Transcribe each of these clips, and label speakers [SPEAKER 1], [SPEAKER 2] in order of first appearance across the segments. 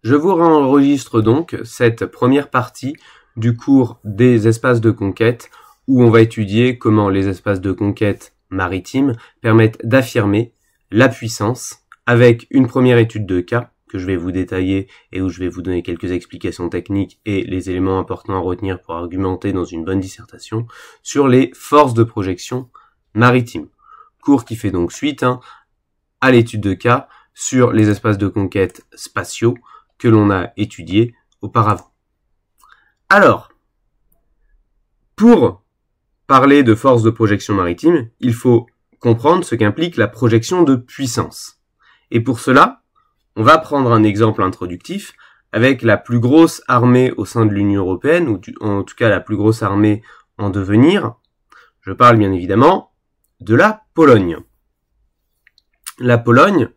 [SPEAKER 1] Je vous enregistre donc cette première partie du cours des espaces de conquête où on va étudier comment les espaces de conquête maritimes permettent d'affirmer la puissance avec une première étude de cas que je vais vous détailler et où je vais vous donner quelques explications techniques et les éléments importants à retenir pour argumenter dans une bonne dissertation sur les forces de projection maritimes. Cours qui fait donc suite à l'étude de cas sur les espaces de conquête spatiaux que l'on a étudié auparavant. Alors, pour parler de force de projection maritime, il faut comprendre ce qu'implique la projection de puissance. Et pour cela, on va prendre un exemple introductif avec la plus grosse armée au sein de l'Union européenne, ou en tout cas la plus grosse armée en devenir. Je parle bien évidemment de la Pologne. La Pologne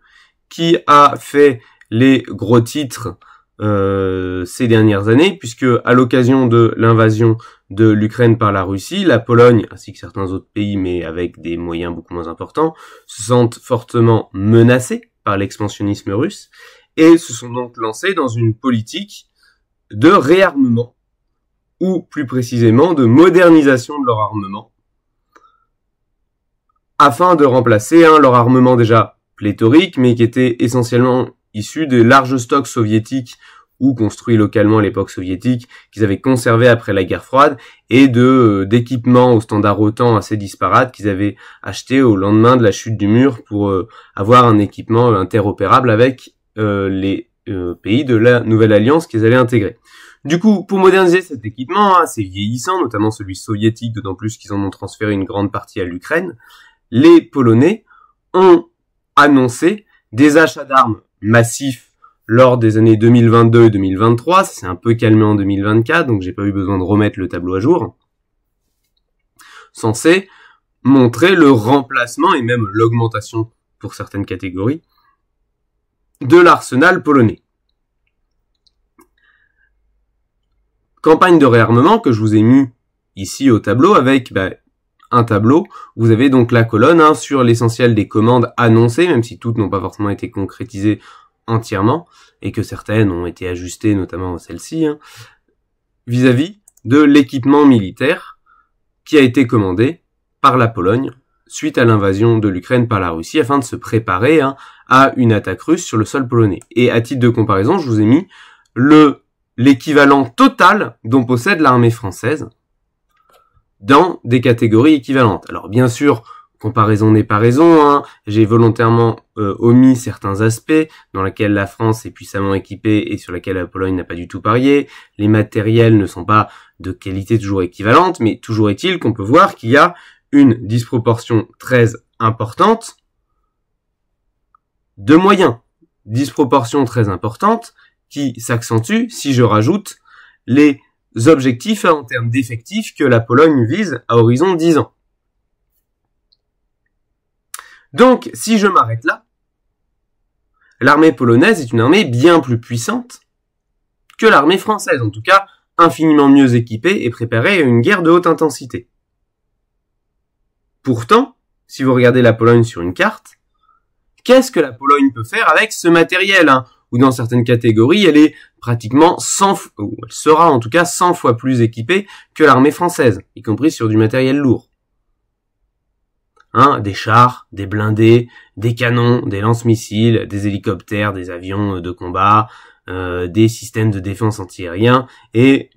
[SPEAKER 1] qui a fait les gros titres ces dernières années, puisque à l'occasion de l'invasion de l'Ukraine par la Russie, la Pologne, ainsi que certains autres pays, mais avec des moyens beaucoup moins importants, se sentent fortement menacés par l'expansionnisme russe, et se sont donc lancés dans une politique de réarmement, ou plus précisément de modernisation de leur armement, afin de remplacer leur armement déjà pléthorique, mais qui était essentiellement issu des larges stocks soviétiques ou construits localement à l'époque soviétique, qu'ils avaient conservés après la guerre froide, et d'équipements aux standards OTAN assez disparates qu'ils avaient achetés au lendemain de la chute du mur pour avoir un équipement interopérable avec les pays de la nouvelle alliance qu'ils allaient intégrer. Du coup, pour moderniser cet équipement, assez vieillissant, notamment celui soviétique, d'autant plus qu'ils en ont transféré une grande partie à l'Ukraine, les Polonais ont annoncé des achats d'armes massifs lors des années 2022 et 2023, ça s'est un peu calmé en 2024, donc j'ai pas eu besoin de remettre le tableau à jour, censé montrer le remplacement et même l'augmentation pour certaines catégories de l'arsenal polonais. Campagne de réarmement que je vous ai mis ici au tableau avec un tableau où vous avez donc la colonne sur l'essentiel des commandes annoncées, même si toutes n'ont pas forcément été concrétisées entièrement, et que certaines ont été ajustées, notamment celle-ci, vis-à-vis de l'équipement militaire qui a été commandé par la Pologne suite à l'invasion de l'Ukraine par la Russie, afin de se préparer à une attaque russe sur le sol polonais. Et à titre de comparaison, je vous ai mis l'équivalent total dont possède l'armée française dans des catégories équivalentes. Alors bien sûr, comparaison n'est pas raison, j'ai volontairement omis certains aspects dans lesquels la France est puissamment équipée et sur lesquels la Pologne n'a pas du tout parié. Les matériels ne sont pas de qualité toujours équivalente, mais toujours est-il qu'on peut voir qu'il y a une disproportion très importante de moyens. Disproportion très importante qui s'accentue si je rajoute les objectifs en termes d'effectifs que la Pologne vise à horizon 10 ans. Donc, si je m'arrête là, l'armée polonaise est une armée bien plus puissante que l'armée française, en tout cas infiniment mieux équipée et préparée à une guerre de haute intensité. Pourtant, si vous regardez la Pologne sur une carte, qu'est-ce que la Pologne peut faire avec ce matériel ou dans certaines catégories, elle est pratiquement elle sera en tout cas 100 fois plus équipée que l'armée française, y compris sur du matériel lourd. Des chars, des blindés, des canons, des lance-missiles, des hélicoptères, des avions de combat, des systèmes de défense antiaérien et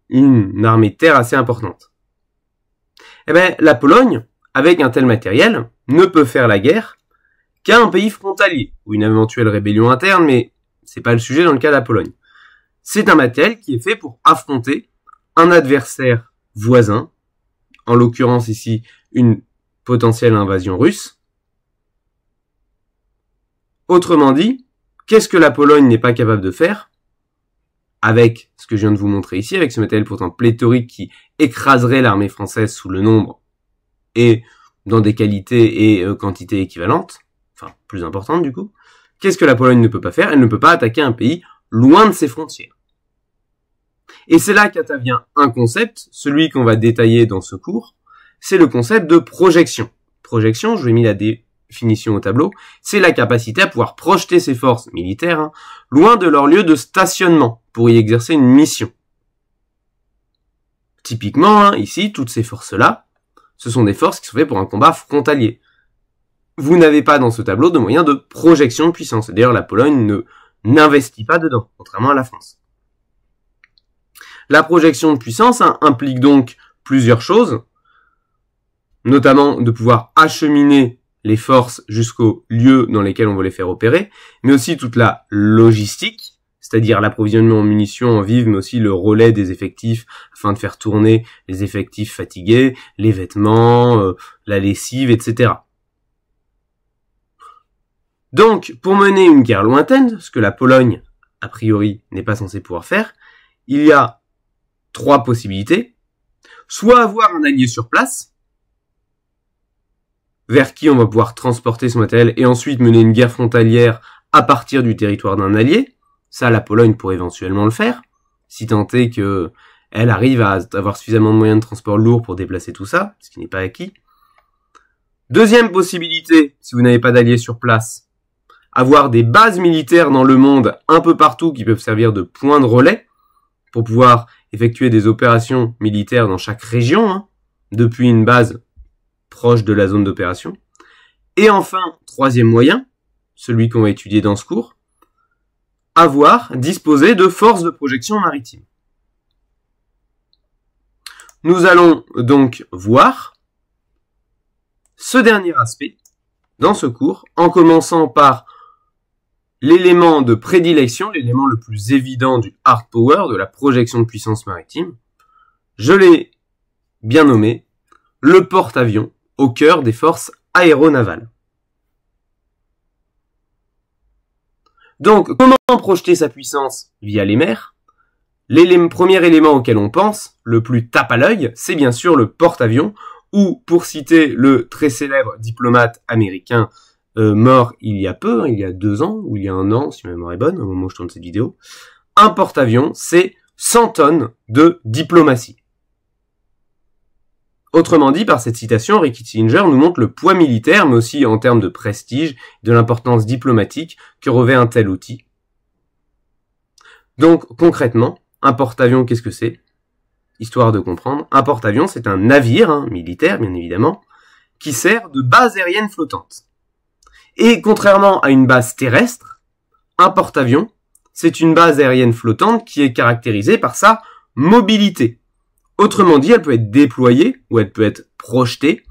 [SPEAKER 1] une armée de terre assez importante. La Pologne, avec un tel matériel, ne peut faire la guerre qu'à un pays frontalier, ou une éventuelle rébellion interne, mais c'est pas le sujet dans le cas de la Pologne. C'est un matériel qui est fait pour affronter un adversaire voisin, en l'occurrence ici une potentielle invasion russe. Autrement dit, qu'est-ce que la Pologne n'est pas capable de faire avec ce que je viens de vous montrer ici, avec ce matériel pourtant pléthorique qui écraserait l'armée française sous le nombre et dans des qualités et quantités équivalentes, enfin plus importantes du coup. Qu'est-ce que la Pologne ne peut pas faire? Elle ne peut pas attaquer un pays loin de ses frontières. Et c'est là qu'intervient un concept, celui qu'on va détailler dans ce cours, c'est le concept de projection. Projection, je vais mis la définition au tableau, c'est la capacité à pouvoir projeter ses forces militaires loin de leur lieu de stationnement pour y exercer une mission. Typiquement, ici, toutes ces forces-là, ce sont des forces qui sont faites pour un combat frontalier. Vous n'avez pas dans ce tableau de moyen de projection de puissance. D'ailleurs, la Pologne n'investit pas dedans, contrairement à la France. La projection de puissance implique donc plusieurs choses, notamment de pouvoir acheminer les forces jusqu'aux lieux dans lesquels on veut les faire opérer, mais aussi toute la logistique, c'est-à-dire l'approvisionnement en munitions en vive, mais aussi le relais des effectifs afin de faire tourner les effectifs fatigués, les vêtements, la lessive, etc. Donc, pour mener une guerre lointaine, ce que la Pologne, a priori, n'est pas censée pouvoir faire, il y a 3 possibilités. Soit avoir un allié sur place, vers qui on va pouvoir transporter son matériel et ensuite mener une guerre frontalière à partir du territoire d'un allié. Ça, la Pologne pourrait éventuellement le faire, si tant est que elle arrive à avoir suffisamment de moyens de transport lourds pour déplacer tout ça, ce qui n'est pas acquis. Deuxième possibilité, si vous n'avez pas d'alliés sur place, avoir des bases militaires dans le monde un peu partout qui peuvent servir de point de relais pour pouvoir effectuer des opérations militaires dans chaque région, depuis une base proche de la zone d'opération. Et enfin, troisième moyen, celui qu'on va étudier dans ce cours, disposer de forces de projection maritime. Nous allons donc voir ce dernier aspect dans ce cours, en commençant par l'élément de prédilection, l'élément le plus évident du hard power, de la projection de puissance maritime. Je l'ai bien nommé, le porte-avions au cœur des forces aéronavales. Donc, comment projeter sa puissance via les mers? Premier élément auquel on pense, le plus tape à l'œil, c'est bien sûr le porte-avions, ou, pour citer le très célèbre diplomate américain mort il y a peu, il y a 2 ans, ou il y a 1 an, si ma mémoire est bonne, au moment où je tourne cette vidéo, un porte-avions, c'est 100 tonnes de diplomatie. Autrement dit, par cette citation, Ricky Kissinger nous montre le poids militaire, mais aussi en termes de prestige, de l'importance diplomatique que revêt un tel outil. Donc, concrètement, un porte-avions, qu'est-ce que c'est? Histoire de comprendre, un porte-avions, c'est un navire, militaire, bien évidemment, qui sert de base aérienne flottante. Et contrairement à une base terrestre, un porte-avions, c'est une base aérienne flottante qui est caractérisée par sa mobilité. Autrement dit, elle peut être déployée ou elle peut être projetée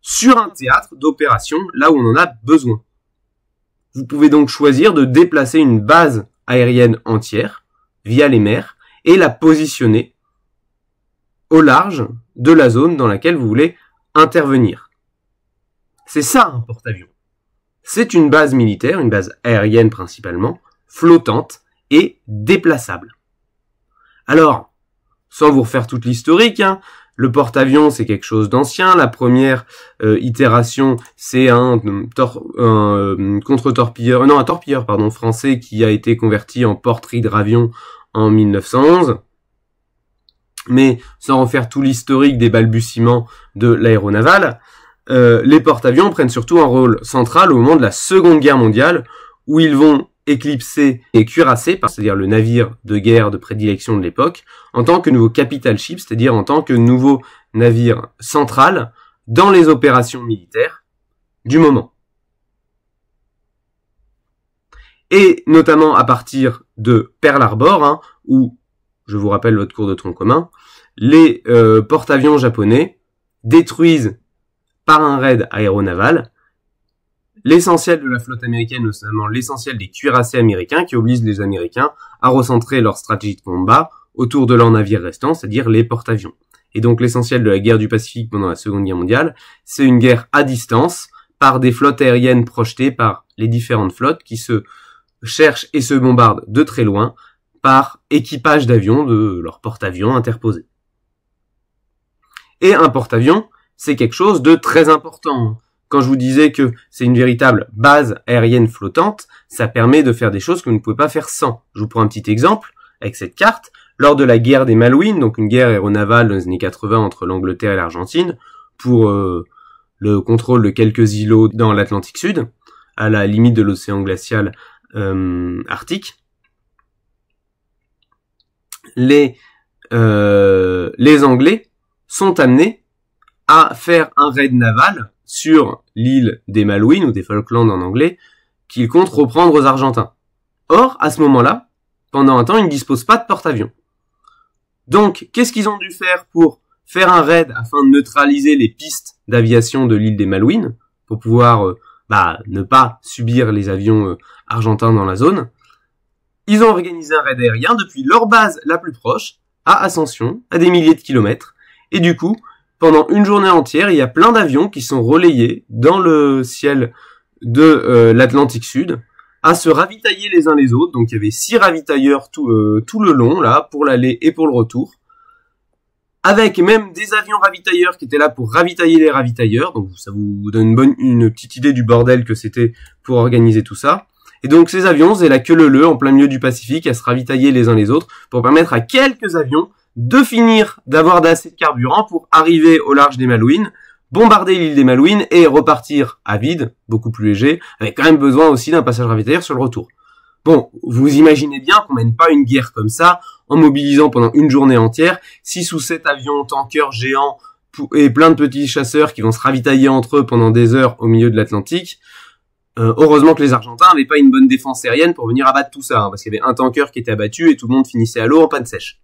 [SPEAKER 1] sur un théâtre d'opération là où on en a besoin. Vous pouvez donc choisir de déplacer une base aérienne entière via les mers et la positionner au large de la zone dans laquelle vous voulez intervenir. C'est ça un porte-avions. C'est une base militaire, une base aérienne principalement, flottante et déplaçable. Alors, sans vous refaire toute l'historique, le porte-avions c'est quelque chose d'ancien. La première itération c'est un torpilleur français qui a été converti en porte-hydravion en 1911. Mais sans refaire tout l'historique des balbutiements de l'aéronavale, les porte-avions prennent surtout un rôle central au moment de la Seconde Guerre mondiale, où ils vont éclipser et cuirasser, c'est-à-dire le navire de guerre de prédilection de l'époque, en tant que nouveau capital ship, c'est-à-dire en tant que nouveau navire central dans les opérations militaires du moment. Et notamment à partir de Pearl Harbor, où, je vous rappelle votre cours de tronc commun, les porte-avions japonais détruisent par un raid aéronaval l'essentiel de la flotte américaine, notamment l'essentiel des cuirassés américains, qui obligent les Américains à recentrer leur stratégie de combat autour de leurs navires restants, c'est-à-dire les porte-avions. Et donc l'essentiel de la guerre du Pacifique pendant la Seconde Guerre mondiale, c'est une guerre à distance, par des flottes aériennes projetées par les différentes flottes qui se cherchent et se bombardent de très loin par équipage d'avions de leurs porte-avions interposés. Et un porte-avions, c'est quelque chose de très important. Quand je vous disais que c'est une véritable base aérienne flottante, ça permet de faire des choses que vous ne pouvez pas faire sans. Je vous prends un petit exemple avec cette carte. Lors de la guerre des Malouines, donc une guerre aéronavale dans les années 80 entre l'Angleterre et l'Argentine, pour le contrôle de quelques îlots dans l'Atlantique Sud, à la limite de l'océan glacial arctique. Les Anglais sont amenés à faire un raid naval sur l'île des Malouines, ou des Falklands en anglais, qu'ils comptent reprendre aux Argentins. Or, à ce moment-là, pendant un temps, ils ne disposent pas de porte-avions. Donc, qu'est-ce qu'ils ont dû faire pour faire un raid afin de neutraliser les pistes d'aviation de l'île des Malouines, pour pouvoir ne pas subir les avions argentins dans la zone? Ils ont organisé un raid aérien depuis leur base la plus proche, à Ascension, à des milliers de kilomètres, et du coup, pendant une journée entière, il y a plein d'avions qui sont relayés dans le ciel de l'Atlantique Sud, à se ravitailler les uns les autres. Donc il y avait 6 ravitailleurs tout le long, là, pour l'aller et pour le retour, avec même des avions ravitailleurs qui étaient là pour ravitailler les ravitailleurs. Donc ça vous donne une petite idée du bordel que c'était pour organiser tout ça. Et donc ces avions faisaient la queue leu en plein milieu du Pacifique à se ravitailler les uns les autres pour permettre à quelques avions de finir d'avoir assez de carburant pour arriver au large des Malouines, bombarder l'île des Malouines et repartir à vide, beaucoup plus léger, avec quand même besoin aussi d'un passage ravitailleur sur le retour. Bon, vous imaginez bien qu'on mène pas une guerre comme ça en mobilisant pendant une journée entière 6 ou 7 avions tankers géants et plein de petits chasseurs qui vont se ravitailler entre eux pendant des heures au milieu de l'Atlantique. Heureusement que les Argentins n'avaient pas une bonne défense aérienne pour venir abattre tout ça, parce qu'il y avait un tanker qui était abattu et tout le monde finissait à l'eau en panne sèche.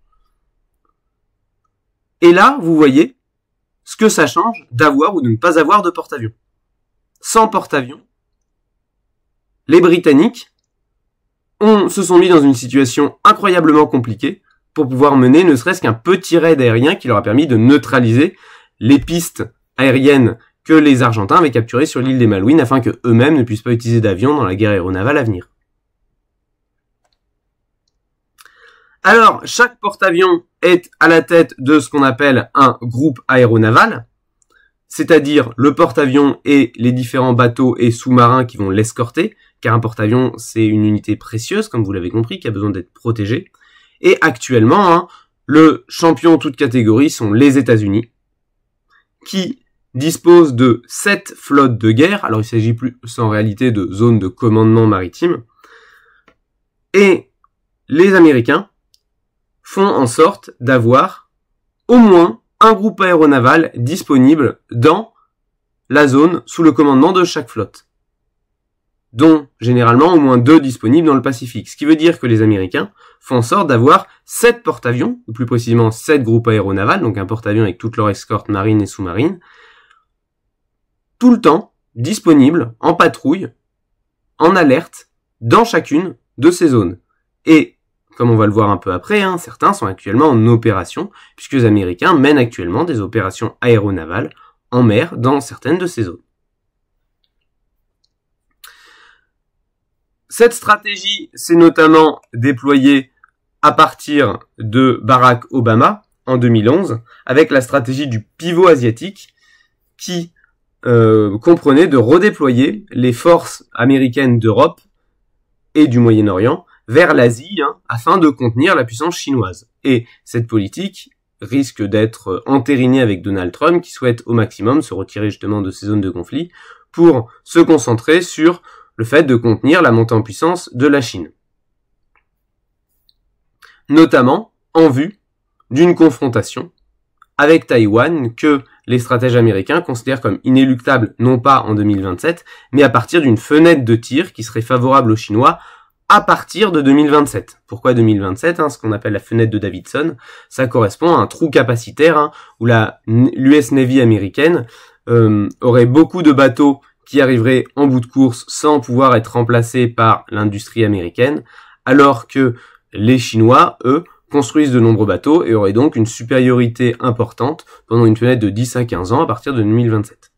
[SPEAKER 1] Et là, vous voyez ce que ça change d'avoir ou de ne pas avoir de porte-avions. Sans porte-avions, les Britanniques se sont mis dans une situation incroyablement compliquée pour pouvoir mener ne serait-ce qu'un petit raid aérien qui leur a permis de neutraliser les pistes aériennes que les Argentins avaient capturées sur l'île des Malouines afin que eux-mêmes ne puissent pas utiliser d'avions dans la guerre aéronavale à venir. Alors, chaque porte-avions est à la tête de ce qu'on appelle un groupe aéronaval, c'est-à-dire le porte-avions et les différents bateaux et sous-marins qui vont l'escorter, car un porte-avions, c'est une unité précieuse, comme vous l'avez compris, qui a besoin d'être protégée. Et actuellement, le champion toute catégorie sont les États-Unis, qui disposent de 7 flottes de guerre. Alors, il s'agit plus en réalité de zones de commandement maritime. Et les Américains font en sorte d'avoir au moins un groupe aéronaval disponible dans la zone sous le commandement de chaque flotte, dont généralement au moins 2 disponibles dans le Pacifique. Ce qui veut dire que les Américains font en sorte d'avoir 7 porte-avions, ou plus précisément 7 groupes aéronavals, donc un porte-avions avec toute leur escorte marine et sous-marine, tout le temps disponibles en patrouille, en alerte, dans chacune de ces zones. Et comme on va le voir un peu après, certains sont actuellement en opération, puisque les Américains mènent actuellement des opérations aéronavales en mer dans certaines de ces zones. Cette stratégie s'est notamment déployée à partir de Barack Obama en 2011, avec la stratégie du pivot asiatique, qui comprenait de redéployer les forces américaines d'Europe et du Moyen-Orient vers l'Asie, afin de contenir la puissance chinoise. Et cette politique risque d'être entérinée avec Donald Trump, qui souhaite au maximum se retirer justement de ces zones de conflit pour se concentrer sur le fait de contenir la montée en puissance de la Chine. Notamment en vue d'une confrontation avec Taïwan que les stratèges américains considèrent comme inéluctable, non pas en 2027, mais à partir d'une fenêtre de tir qui serait favorable aux Chinois à partir de 2027. Pourquoi 2027 Ce qu'on appelle la fenêtre de Davidson, ça correspond à un trou capacitaire où l'US Navy américaine aurait beaucoup de bateaux qui arriveraient en bout de course sans pouvoir être remplacés par l'industrie américaine, alors que les Chinois, eux, construisent de nombreux bateaux et auraient donc une supériorité importante pendant une fenêtre de 10 à 15 ans à partir de 2027.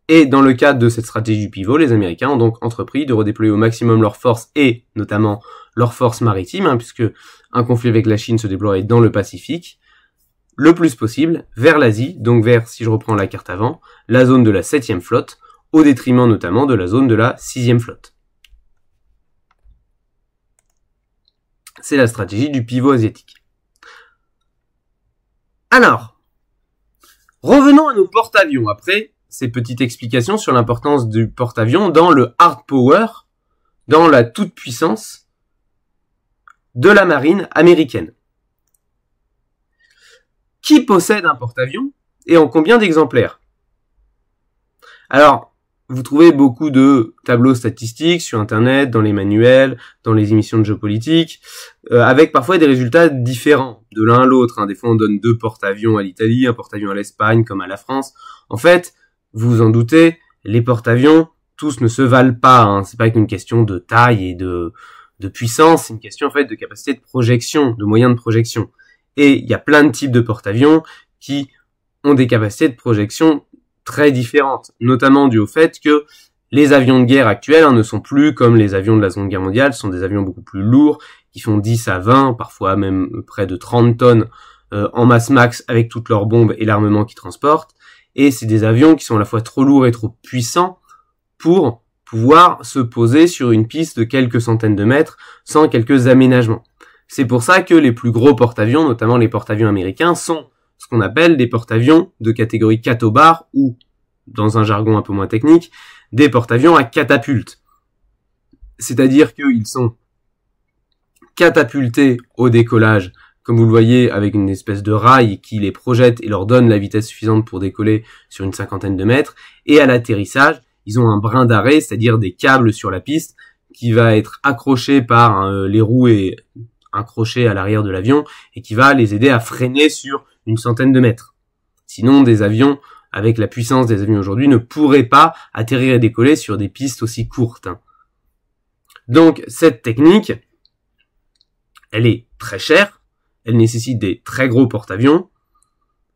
[SPEAKER 1] Et dans le cadre de cette stratégie du pivot, les Américains ont donc entrepris de redéployer au maximum leurs forces et notamment leurs forces maritimes, puisque un conflit avec la Chine se déploierait dans le Pacifique, le plus possible vers l'Asie, donc vers, si je reprends la carte avant, la zone de la 7e flotte, au détriment notamment de la zone de la 6e flotte. C'est la stratégie du pivot asiatique. Alors, Revenons à nos porte-avions après ces petites explications sur l'importance du porte-avions dans le hard power, dans la toute-puissance de la marine américaine. Qui possède un porte-avions et en combien d'exemplaires? Alors, vous trouvez beaucoup de tableaux statistiques sur Internet, dans les manuels, dans les émissions de géopolitique, avec parfois des résultats différents de l'un à l'autre. Des fois, on donne 2 porte-avions à l'Italie, un porte-avions à l'Espagne, comme à la France. En fait, vous vous en doutez, les porte-avions, tous ne se valent pas. C'est pas qu'une question de taille et de puissance, c'est une question en fait de capacité de projection, de moyens de projection. Et il y a plein de types de porte-avions qui ont des capacités de projection très différentes, notamment dû au fait que les avions de guerre actuels ne sont plus comme les avions de la Seconde Guerre mondiale, ce sont des avions beaucoup plus lourds, qui font 10 à 20, parfois même près de 30 tonnes en masse max avec toutes leurs bombes et l'armement qu'ils transportent, et c'est des avions qui sont à la fois trop lourds et trop puissants pour pouvoir se poser sur une piste de quelques centaines de mètres sans quelques aménagements. C'est pour ça que les plus gros porte-avions, notamment les porte-avions américains, sont ce qu'on appelle des porte-avions de catégorie catobar ou, dans un jargon un peu moins technique, des porte-avions à catapulte. C'est-à-dire qu'ils sont catapultés au décollage, comme vous le voyez, avec une espèce de rail qui les projette et leur donne la vitesse suffisante pour décoller sur une cinquantaine de mètres, et à l'atterrissage, ils ont un brin d'arrêt, c'est-à-dire des câbles sur la piste, qui va être accroché par les roues et un crochet à l'arrière de l'avion, et qui va les aider à freiner sur une centaine de mètres. Sinon, des avions, avec la puissance des avions aujourd'hui, ne pourraient pas atterrir et décoller sur des pistes aussi courtes. Donc, cette technique, elle est très chère, elle nécessite des très gros porte-avions,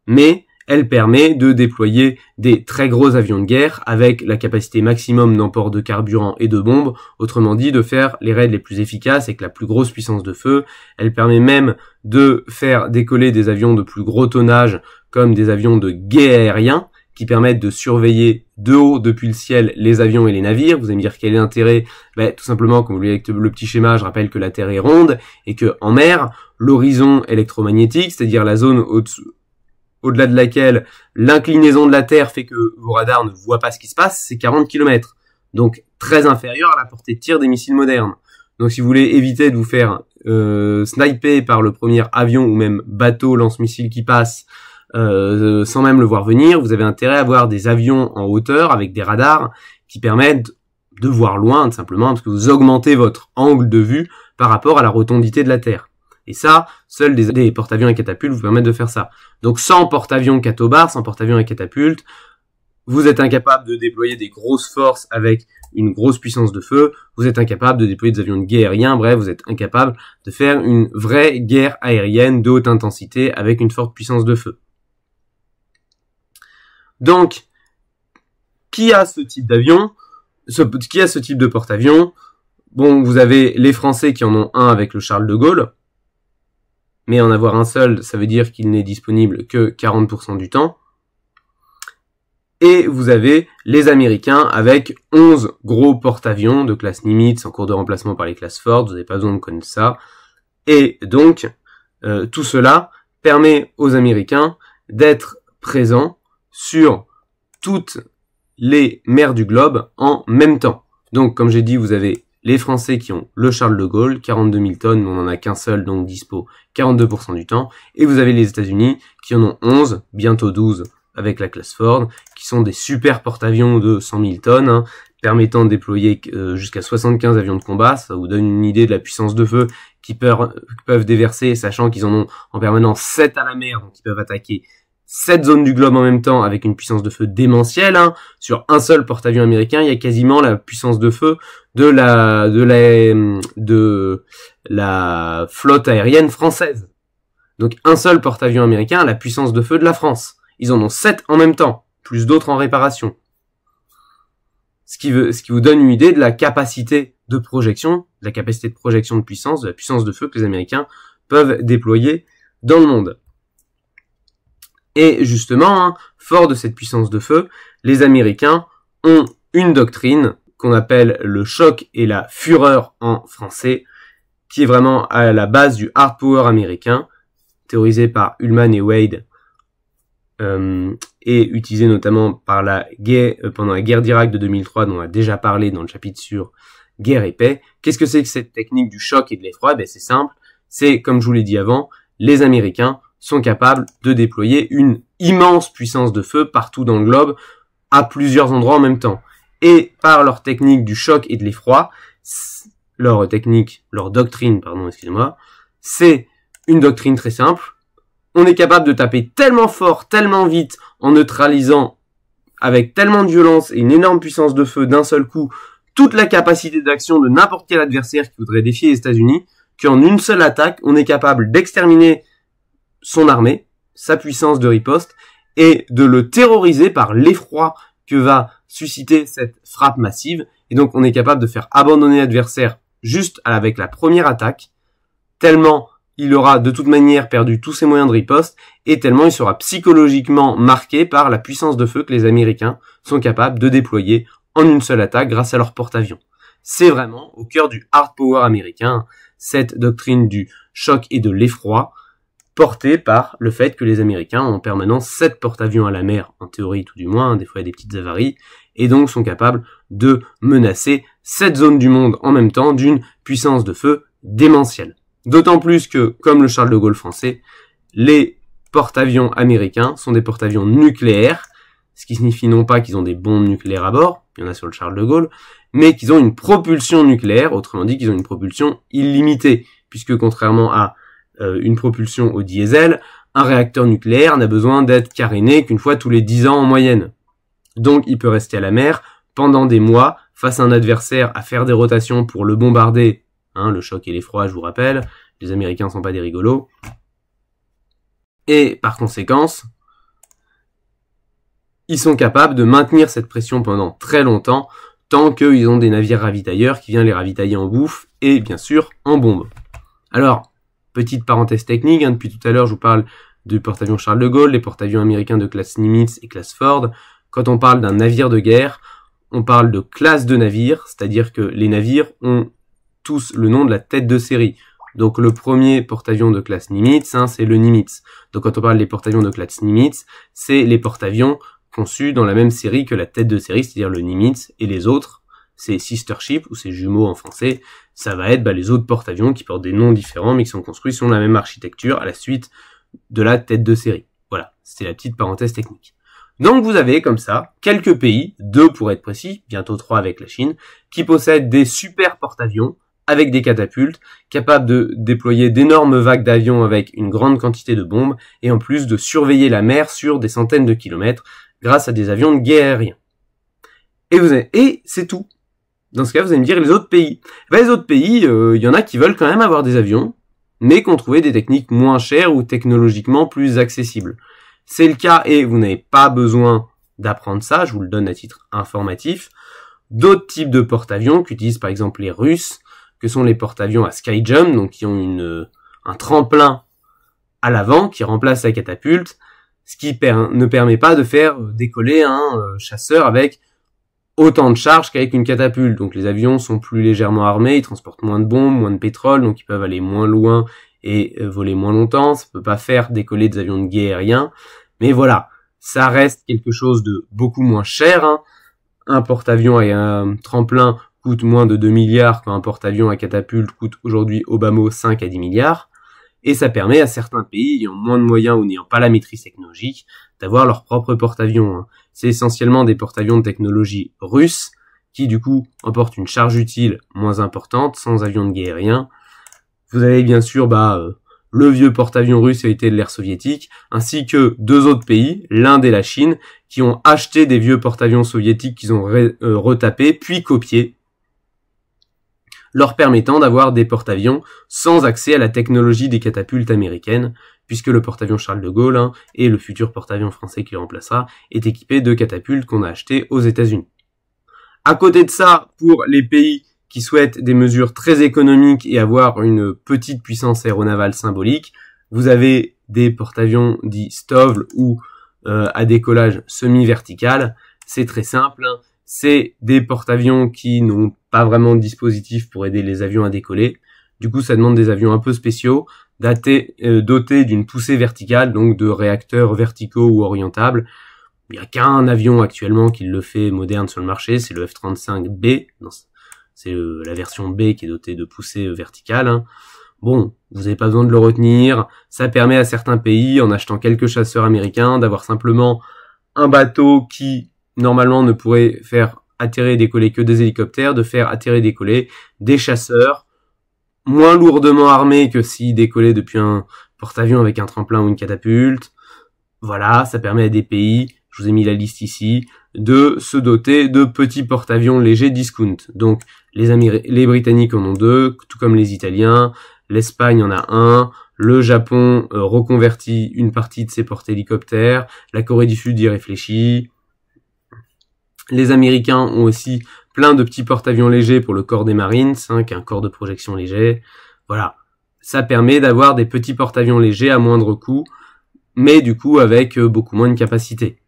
[SPEAKER 1] mais elle permet de déployer des très gros avions de guerre avec la capacité maximum d'emport de carburant et de bombes, autrement dit de faire les raids les plus efficaces avec la plus grosse puissance de feu. Elle permet même de faire décoller des avions de plus gros tonnage comme des avions de guet aérien qui permettent de surveiller de haut depuis le ciel les avions et les navires. Vous allez me dire quel est l'intérêt? Tout simplement, comme vous voyez avec le petit schéma, je rappelle que la Terre est ronde et que en mer, l'horizon électromagnétique, c'est-à-dire la zone au-delà de laquelle l'inclinaison de la Terre fait que vos radars ne voient pas ce qui se passe, c'est 40 km. Donc très inférieur à la portée de tir des missiles modernes. Donc si vous voulez éviter de vous faire sniper par le premier avion ou même bateau lance-missile qui passe sans même le voir venir, vous avez intérêt à avoir des avions en hauteur avec des radars qui permettent de voir loin, tout simplement, parce que vous augmentez votre angle de vue par rapport à la rotondité de la Terre. Et ça, seuls des porte-avions à catapulte vous permettent de faire ça. Donc sans porte-avions catobar, sans porte-avions à catapulte, vous êtes incapable de déployer des grosses forces avec une grosse puissance de feu, vous êtes incapable de déployer des avions de guerre aériens, bref, vous êtes incapable de faire une vraie guerre aérienne de haute intensité avec une forte puissance de feu. Donc, qui a ce type d'avion, qui a ce type de porte-avions? Bon, vous avez les Français qui en ont un avec le Charles de Gaulle, mais en avoir un seul, ça veut dire qu'il n'est disponible que 40% du temps. Et vous avez les Américains avec 11 gros porte-avions de classe Nimitz en cours de remplacement par les classes Ford, vous n'avez pas besoin de connaître ça. Et donc, tout cela permet aux Américains d'être présents sur toutes les mers du globe en même temps. Donc, comme j'ai dit, vous avez les Français qui ont le Charles de Gaulle, 42 000 tonnes, mais on n'en a qu'un seul, donc dispo 42% du temps. Et vous avez les États-Unis qui en ont 11, bientôt 12 avec la classe Ford, qui sont des super porte-avions de 100 000 tonnes, permettant de déployer jusqu'à 75 avions de combat. Ça vous donne une idée de la puissance de feu qu'ils peuvent déverser, sachant qu'ils en ont en permanence 7 à la mer, donc ils peuvent attaquer 7 zones du globe en même temps avec une puissance de feu démentielle. Sur un seul porte-avions américain, il y a quasiment la puissance de feu de la flotte aérienne française. Donc un seul porte-avions américain a la puissance de feu de la France. Ils en ont 7 en même temps, plus d'autres en réparation. Ce qui vous donne une idée de la capacité de projection, de la capacité de projection de puissance, de la puissance de feu que les Américains peuvent déployer dans le monde. Et justement, fort de cette puissance de feu, les Américains ont une doctrine qu'on appelle le choc et la fureur en français, qui est vraiment à la base du hard power américain, théorisé par Ullman et Wade et utilisé notamment par la guerre, pendant la guerre d'Irak de 2003, dont on a déjà parlé dans le chapitre sur guerre et paix. Qu'est-ce que c'est que cette technique du choc et de l'effroi? Ben, c'est simple. C'est, comme je vous l'ai dit avant, les Américains sont capables de déployer une immense puissance de feu partout dans le globe, à plusieurs endroits en même temps. Et par leur technique du choc et de l'effroi, leur doctrine, excusez-moi, c'est une doctrine très simple. On est capable de taper tellement fort, tellement vite, en neutralisant avec tellement de violence et une énorme puissance de feu d'un seul coup, toute la capacité d'action de n'importe quel adversaire qui voudrait défier les États-Unis, qu'en une seule attaque, on est capable d'exterminer son armée, sa puissance de riposte, et de le terroriser par l'effroi que va susciter cette frappe massive. Et donc, on est capable de faire abandonner l'adversaire juste avec la première attaque, tellement il aura de toute manière perdu tous ses moyens de riposte, et tellement il sera psychologiquement marqué par la puissance de feu que les Américains sont capables de déployer en une seule attaque grâce à leur porte-avions. C'est vraiment au cœur du hard power américain, cette doctrine du choc et de l'effroi, portée par le fait que les Américains ont en permanence 7 porte-avions à la mer, en théorie tout du moins, des fois il y a des petites avaries, et donc sont capables de menacer 7 zones du monde en même temps d'une puissance de feu démentielle. D'autant plus que, comme le Charles de Gaulle français, les porte-avions américains sont des porte-avions nucléaires, ce qui signifie non pas qu'ils ont des bombes nucléaires à bord, il y en a sur le Charles de Gaulle, mais qu'ils ont une propulsion nucléaire, autrement dit qu'ils ont une propulsion illimitée, puisque contrairement à une propulsion au diesel, un réacteur nucléaire n'a besoin d'être caréné qu'une fois tous les 10 ans en moyenne. Donc il peut rester à la mer pendant des mois face à un adversaire à faire des rotations pour le bombarder, le choc et l'effroi, je vous rappelle, les Américains sont pas des rigolos, et par conséquence, ils sont capables de maintenir cette pression pendant très longtemps, tant qu'ils ont des navires ravitailleurs qui viennent les ravitailler en bouffe et bien sûr en bombes. Alors, petite parenthèse technique, depuis tout à l'heure je vous parle du porte-avions Charles de Gaulle, les porte-avions américains de classe Nimitz et classe Ford. Quand on parle d'un navire de guerre, on parle de classe de navire, c'est-à-dire que les navires ont tous le nom de la tête de série. Donc le premier porte-avions de classe Nimitz, c'est le Nimitz. Donc quand on parle des porte-avions de classe Nimitz, c'est les porte-avions conçus dans la même série que la tête de série, c'est-à-dire le Nimitz, et les autres, c'est sister ship, ou c'est jumeaux en français, ça va être les autres porte-avions qui portent des noms différents, mais qui sont construits selon la même architecture à la suite de la tête de série. Voilà, c'était la petite parenthèse technique. Donc vous avez comme ça quelques pays, 2 pour être précis, bientôt 3 avec la Chine, qui possèdent des super porte-avions avec des catapultes, capables de déployer d'énormes vagues d'avions avec une grande quantité de bombes, et en plus de surveiller la mer sur des centaines de kilomètres grâce à des avions de guerre aériens. Et c'est tout. Dans ce cas, vous allez me dire les autres pays. Les autres pays, il y en a qui veulent quand même avoir des avions, mais qui ont trouvé des techniques moins chères ou technologiquement plus accessibles. C'est le cas, et vous n'avez pas besoin d'apprendre ça, je vous le donne à titre informatif. D'autres types de porte-avions qu'utilisent par exemple les Russes, que sont les porte-avions à Skyjump, donc qui ont un tremplin à l'avant qui remplace la catapulte, ce qui ne permet pas de faire décoller un chasseur avec autant de charge qu'avec une catapulte. Donc les avions sont plus légèrement armés, ils transportent moins de bombes, moins de pétrole, donc ils peuvent aller moins loin et voler moins longtemps. Ça peut pas faire décoller des avions de guerre aériens, mais voilà, ça reste quelque chose de beaucoup moins cher. Un porte-avions et un tremplin coûte moins de 2 milliards quand un porte-avions à catapulte coûte aujourd'hui au bas mot 5 à 10 milliards. Et ça permet à certains pays ayant moins de moyens ou n'ayant pas la maîtrise technologique d'avoir leur propre porte-avions. C'est essentiellement des porte-avions de technologie russe qui du coup emportent une charge utile moins importante sans avions de guerre aérien. Vous avez bien sûr le vieux porte-avions russe hérité de l'ère soviétique, ainsi que 2 autres pays, l'Inde et la Chine, qui ont acheté des vieux porte-avions soviétiques qu'ils ont retapés puis copiés, leur permettant d'avoir des porte-avions sans accès à la technologie des catapultes américaines, puisque le porte-avions Charles de Gaulle et le futur porte-avions français qui le remplacera est équipé de catapultes qu'on a achetées aux États-Unis. À côté de ça, pour les pays qui souhaitent des mesures très économiques et avoir une petite puissance aéronavale symbolique, vous avez des porte-avions dits STOVL ou à décollage semi-vertical. C'est très simple, c'est des porte-avions qui n'ont pas vraiment de dispositif pour aider les avions à décoller. Du coup, ça demande des avions un peu spéciaux. doté d'une poussée verticale, donc de réacteurs verticaux ou orientables. Il n'y a qu'un avion actuellement qui le fait moderne sur le marché, c'est le F-35B. C'est la version B qui est dotée de poussée verticale. Hein. Bon, vous n'avez pas besoin de le retenir. Ça permet à certains pays, en achetant quelques chasseurs américains, d'avoir simplement un bateau qui, normalement, ne pourrait faire atterrir et décoller que des hélicoptères, de faire atterrir et décoller des chasseurs, moins lourdement armés que s'ils décollaient depuis un porte-avions avec un tremplin ou une catapulte. Voilà, ça permet à des pays, je vous ai mis la liste ici, de se doter de petits porte-avions légers discount. Donc, les Britanniques en ont 2, tout comme les Italiens, l'Espagne en a un, le Japon reconvertit une partie de ses porte-hélicoptères, la Corée du Sud y réfléchit, les Américains ont aussi plein de petits porte-avions légers pour le corps des Marines, hein, qui est un corps de projection léger. Voilà, ça permet d'avoir des petits porte-avions légers à moindre coût, mais du coup avec beaucoup moins de capacité.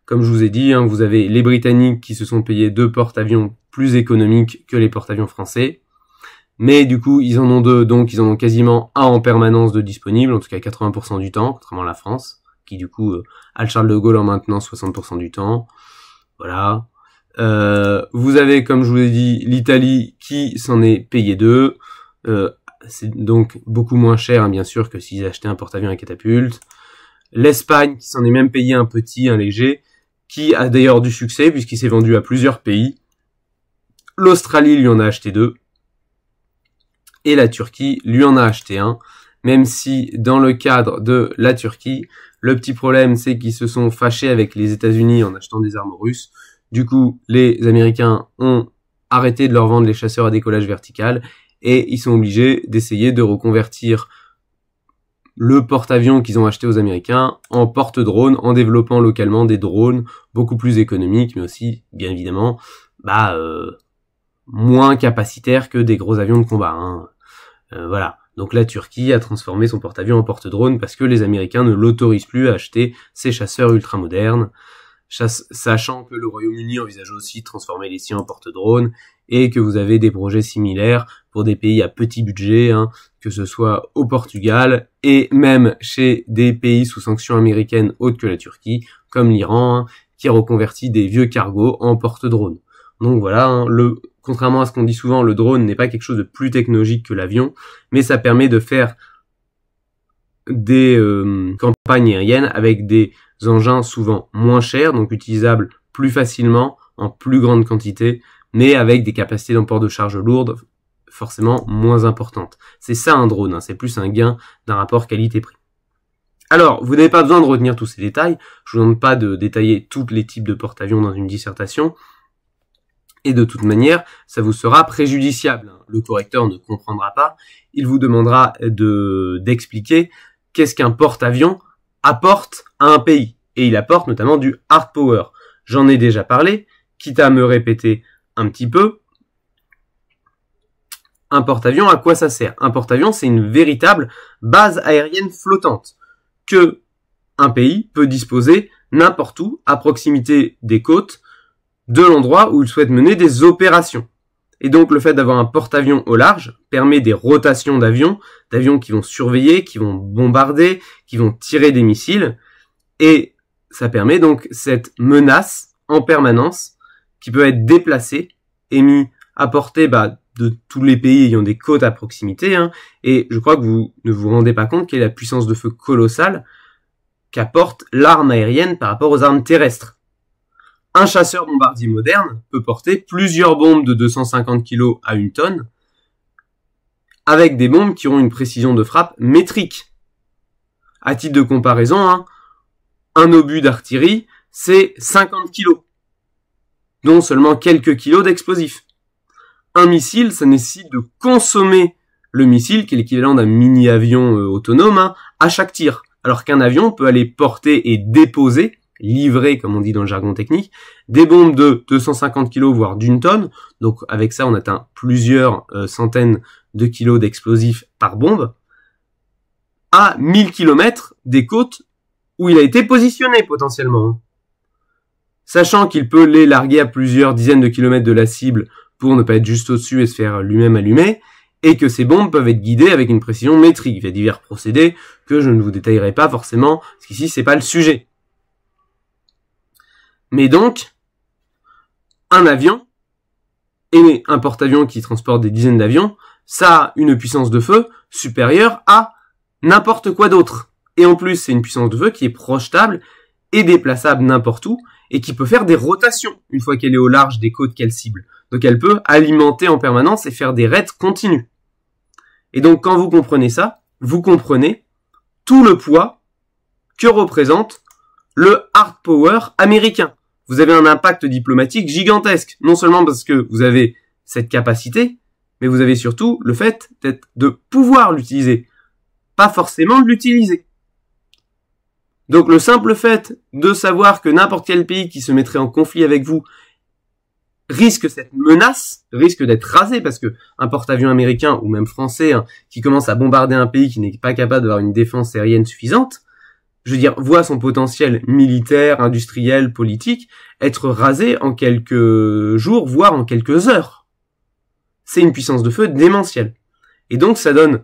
[SPEAKER 1] Comme je vous ai dit, hein, vous avez les Britanniques qui se sont payés 2 porte-avions plus économiques que les porte-avions français. Mais du coup, ils en ont 2, donc ils en ont quasiment un en permanence de disponible, en tout cas 80% du temps, contrairement à la France, qui du coup a le Charles de Gaulle en maintenant 60% du temps. Voilà. Vous avez, comme je vous ai dit, l'Italie qui s'en est payé 2. C'est donc beaucoup moins cher, hein, bien sûr, que s'ils achetaient un porte-avions à catapulte. L'Espagne qui s'en est même payé un petit, un léger, qui a d'ailleurs du succès puisqu'il s'est vendu à plusieurs pays. L'Australie lui en a acheté 2. Et la Turquie lui en a acheté un, même si dans le cadre de la Turquie, le petit problème c'est qu'ils se sont fâchés avec les États-Unis en achetant des armes russes. Du coup, les Américains ont arrêté de leur vendre les chasseurs à décollage vertical et ils sont obligés d'essayer de reconvertir le porte-avions qu'ils ont acheté aux Américains en porte-drones, en développant localement des drones beaucoup plus économiques, mais aussi, bien évidemment, moins capacitaires que des gros avions de combat. Hein. Voilà. Donc la Turquie a transformé son porte-avions en porte-drone parce que les Américains ne l'autorisent plus à acheter ces chasseurs ultramodernes, sachant que le Royaume-Uni envisage aussi de transformer les siens en porte-drone et que vous avez des projets similaires pour des pays à petit budget, hein, que ce soit au Portugal et même chez des pays sous sanctions américaines autres que la Turquie, comme l'Iran, hein, qui reconvertit des vieux cargos en porte-drone. Donc voilà, hein, contrairement à ce qu'on dit souvent, le drone n'est pas quelque chose de plus technologique que l'avion, mais ça permet de faire des campagnes aériennes avec des engins souvent moins chers, donc utilisables plus facilement, en plus grande quantité, mais avec des capacités d'emport de charge lourdes forcément moins importantes. C'est ça un drone, hein, c'est plus un gain d'un rapport qualité-prix. Alors, vous n'avez pas besoin de retenir tous ces détails, je vous demande pas de détailler tous les types de porte-avions dans une dissertation, et de toute manière, ça vous sera préjudiciable. Le correcteur ne comprendra pas, il vous demandera d'expliquer qu'est-ce qu'un porte-avions apporte à un pays. Et il apporte notamment du hard power. J'en ai déjà parlé, quitte à me répéter un petit peu. Un porte-avions, à quoi ça sert? Un porte-avions, c'est une véritable base aérienne flottante que un pays peut disposer n'importe où, à proximité des côtes, de l'endroit où il souhaite mener des opérations. Et donc le fait d'avoir un porte-avions au large permet des rotations d'avions qui vont surveiller, qui vont bombarder, qui vont tirer des missiles, et ça permet donc cette menace en permanence qui peut être déplacée et mise à portée de tous les pays ayant des côtes à proximité, hein, et je crois que vous ne vous rendez pas compte quelle est la puissance de feu colossale qu'apporte l'arme aérienne par rapport aux armes terrestres. Un chasseur bombardier moderne peut porter plusieurs bombes de 250 kg à 1 tonne, avec des bombes qui ont une précision de frappe métrique. À titre de comparaison, hein, un obus d'artillerie, c'est 50 kg, dont seulement quelques kilos d'explosifs. Un missile, ça nécessite de consommer le missile, qui est l'équivalent d'un mini-avion autonome, hein, à chaque tir, alors qu'un avion peut aller porter et déposer, livrer, comme on dit dans le jargon technique, des bombes de 250 kg, voire d'1 tonne. Donc avec ça, on atteint plusieurs centaines de kilos d'explosifs par bombe, à 1000 km des côtes où il a été positionné potentiellement. Sachant qu'il peut les larguer à plusieurs dizaines de kilomètres de la cible pour ne pas être juste au-dessus et se faire lui-même allumer, et que ces bombes peuvent être guidées avec une précision métrique via divers procédés que je ne vous détaillerai pas forcément, parce qu'ici c'est pas le sujet. Mais donc, un avion, et un porte-avions qui transporte des dizaines d'avions, ça a une puissance de feu supérieure à n'importe quoi d'autre. Et en plus, c'est une puissance de feu qui est projetable et déplaçable n'importe où, et qui peut faire des rotations une fois qu'elle est au large des côtes qu'elle cible. Donc elle peut alimenter en permanence et faire des raids continus. Et donc quand vous comprenez ça, vous comprenez tout le poids que représente le hard power américain. Vous avez un impact diplomatique gigantesque, non seulement parce que vous avez cette capacité, mais vous avez surtout le fait de pouvoir l'utiliser, pas forcément de l'utiliser. Donc le simple fait de savoir que n'importe quel pays qui se mettrait en conflit avec vous risque cette menace, risque d'être rasé, parce que un porte-avions américain ou même français qui commence à bombarder un pays qui n'est pas capable d'avoir une défense aérienne suffisante, je veux dire, voit son potentiel militaire, industriel, politique être rasé en quelques jours, voire en quelques heures. C'est une puissance de feu démentielle. Et donc ça donne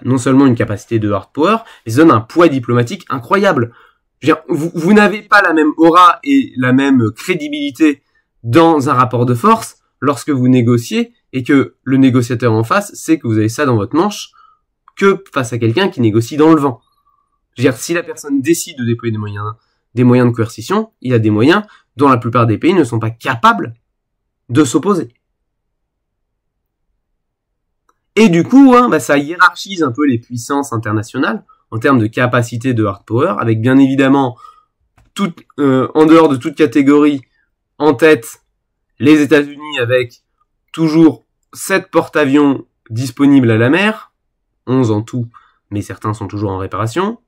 [SPEAKER 1] non seulement une capacité de hard power, mais ça donne un poids diplomatique incroyable. Je veux dire, vous n'avez pas la même aura et la même crédibilité dans un rapport de force lorsque vous négociez et que le négociateur en face sait que vous avez ça dans votre manche que face à quelqu'un qui négocie dans le vent. Je veux dire, si la personne décide de déployer des moyens de coercition, il a des moyens dont la plupart des pays ne sont pas capables de s'opposer. Et du coup, ça hiérarchise un peu les puissances internationales en termes de capacité de hard power, avec bien évidemment, en dehors de toute catégorie, en tête, les États-Unis avec toujours 7 porte-avions disponibles à la mer, 11 en tout, mais certains sont toujours en réparation.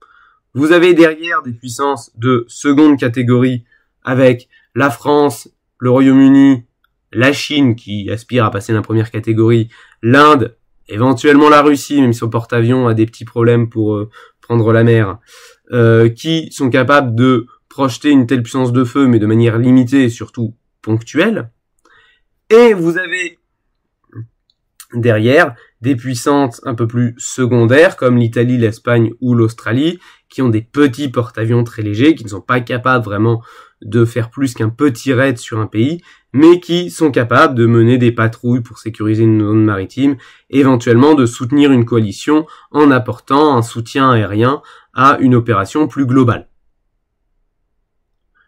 [SPEAKER 1] Vous avez derrière des puissances de seconde catégorie avec la France, le Royaume-Uni, la Chine qui aspire à passer dans la première catégorie, l'Inde, éventuellement la Russie, même si son porte-avions a des petits problèmes pour prendre la mer, qui sont capables de projeter une telle puissance de feu, mais de manière limitée et surtout ponctuelle. Et vous avez derrière des puissances un peu plus secondaires, comme l'Italie, l'Espagne ou l'Australie, qui ont des petits porte-avions très légers, qui ne sont pas capables vraiment de faire plus qu'un petit raid sur un pays, mais qui sont capables de mener des patrouilles pour sécuriser une zone maritime, éventuellement de soutenir une coalition en apportant un soutien aérien à une opération plus globale.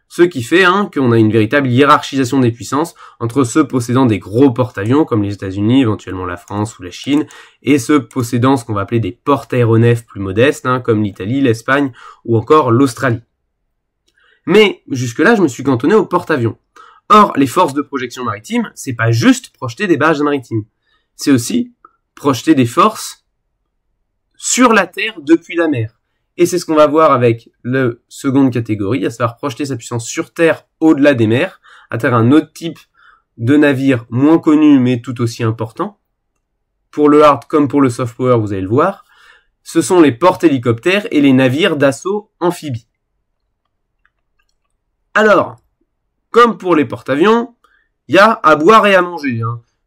[SPEAKER 1] Ce qui fait qu'on a une véritable hiérarchisation des puissances entre ceux possédant des gros porte-avions comme les États-Unis, éventuellement la France ou la Chine, et ceux possédant ce qu'on va appeler des porte-aéronefs plus modestes comme l'Italie, l'Espagne ou encore l'Australie. Mais jusque-là, je me suis cantonné aux porte-avions. Or, les forces de projection maritime, c'est pas juste projeter des bases maritimes, c'est aussi projeter des forces sur la terre depuis la mer. Et c'est ce qu'on va voir avec la seconde catégorie, à savoir projeter sa puissance sur terre au-delà des mers, à travers un autre type de navire moins connu mais tout aussi important. Pour le hard comme pour le soft power, vous allez le voir, ce sont les porte-hélicoptères et les navires d'assaut amphibies. Alors, comme pour les porte-avions, il y a à boire et à manger.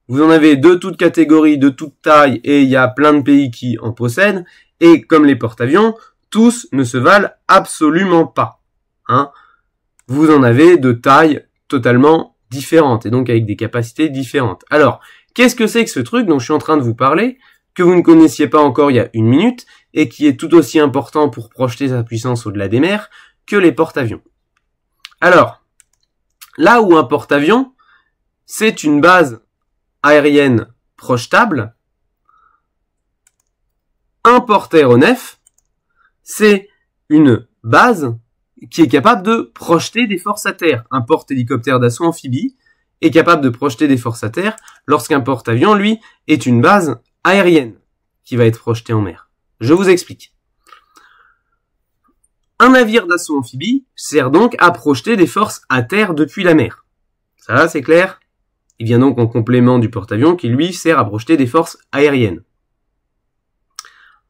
[SPEAKER 1] Vous en avez de toutes catégories, de toutes tailles, et il y a plein de pays qui en possèdent. Et comme les porte-avions, tous ne se valent absolument pas. Vous en avez de tailles totalement différentes, et donc avec des capacités différentes. Alors, qu'est-ce que c'est que ce truc dont je suis en train de vous parler, que vous ne connaissiez pas encore il y a une minute, et qui est tout aussi important pour projeter sa puissance au-delà des mers, que les porte-avions? Alors, là où un porte-avions, c'est une base aérienne projetable, un porte-aéronef, c'est une base qui est capable de projeter des forces à terre. Un porte-hélicoptère d'assaut amphibie est capable de projeter des forces à terre, lorsqu'un porte-avions, lui, est une base aérienne qui va être projetée en mer. Je vous explique. Un navire d'assaut amphibie sert donc à projeter des forces à terre depuis la mer. Ça va, c'est clair? Il vient donc en complément du porte-avions qui, lui, sert à projeter des forces aériennes.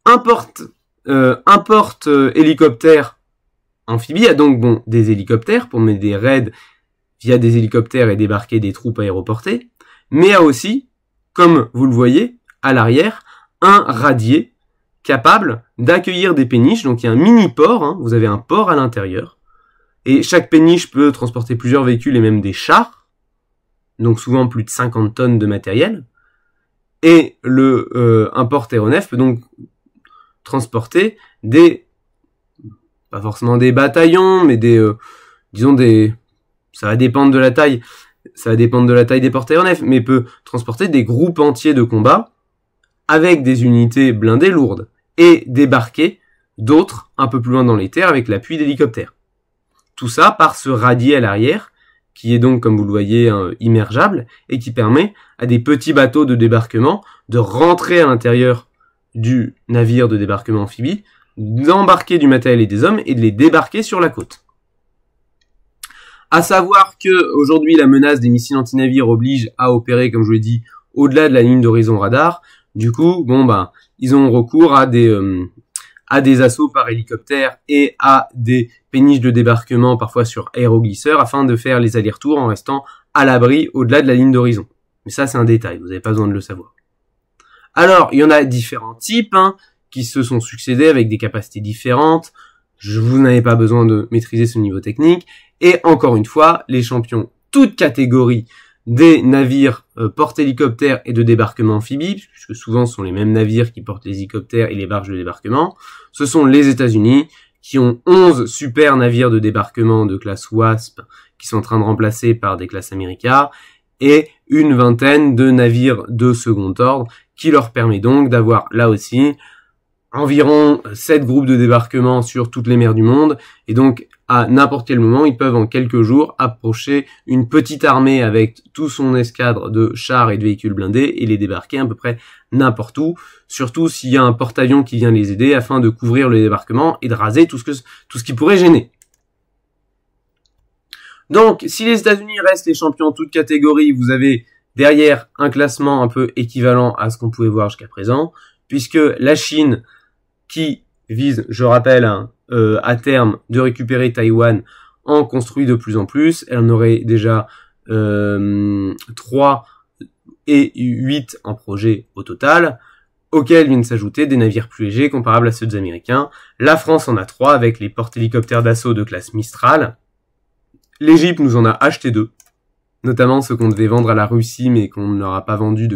[SPEAKER 1] Un porte-hélicoptère amphibie a donc des hélicoptères pour mener des raids via des hélicoptères et débarquer des troupes aéroportées, mais a aussi, comme vous le voyez, à l'arrière un radier capable d'accueillir des péniches. Donc il y a un mini-port, hein, vous avez un port à l'intérieur. Et chaque péniche peut transporter plusieurs véhicules et même des chars. Donc souvent plus de 50 tonnes de matériel. Et un porte-aéronef peut donc transporter pas forcément des bataillons, mais ça va dépendre de la taille des porte-aéronefs, mais peut transporter des groupes entiers de combat avec des unités blindées lourdes et débarquer d'autres un peu plus loin dans les terres avec l'appui d'hélicoptères. Tout ça par ce radier à l'arrière, qui est donc, comme vous le voyez, immergeable, et qui permet à des petits bateaux de débarquement de rentrer à l'intérieur du navire de débarquement amphibie, d'embarquer du matériel et des hommes, et de les débarquer sur la côte. À savoir que, aujourd'hui, la menace des missiles anti-navires oblige à opérer, comme je vous l'ai dit, au-delà de la ligne d'horizon radar. Du coup, ils ont recours à des assauts par hélicoptère et à des péniches de débarquement, parfois sur aéroglisseurs, afin de faire les allers-retours en restant à l'abri au-delà de la ligne d'horizon. Mais ça, c'est un détail, vous n'avez pas besoin de le savoir. Alors, il y en a différents types, qui se sont succédés avec des capacités différentes. Vous n'avez pas besoin de maîtriser ce niveau technique. Et encore une fois, les champions, toutes catégories des navires porte-hélicoptères et de débarquement amphibie, puisque souvent ce sont les mêmes navires qui portent les hélicoptères et les barges de débarquement, ce sont les États-Unis, qui ont 11 super navires de débarquement de classe WASP, qui sont en train de remplacer par des classes America, et une vingtaine de navires de second ordre, qui leur permet donc d'avoir, là aussi, environ 7 groupes de débarquement sur toutes les mers du monde, et donc à n'importe quel moment, ils peuvent en quelques jours approcher une petite armée avec tout son escadre de chars et de véhicules blindés et les débarquer à peu près n'importe où, surtout s'il y a un porte-avions qui vient les aider afin de couvrir le débarquement et de raser tout ce qui pourrait gêner. Donc, si les États-Unis restent les champions toutes catégories, vous avez derrière un classement un peu équivalent à ce qu'on pouvait voir jusqu'à présent, puisque la Chine, qui vise, je rappelle, à terme de récupérer Taïwan, en construit de plus en plus. Elle en aurait déjà 3 et 8 en projet au total, auxquels viennent s'ajouter des navires plus légers comparables à ceux des Américains. La France en a 3 avec les porte-hélicoptères d'assaut de classe Mistral. L'Égypte nous en a acheté 2, notamment ceux qu'on devait vendre à la Russie mais qu'on ne leur a pas vendu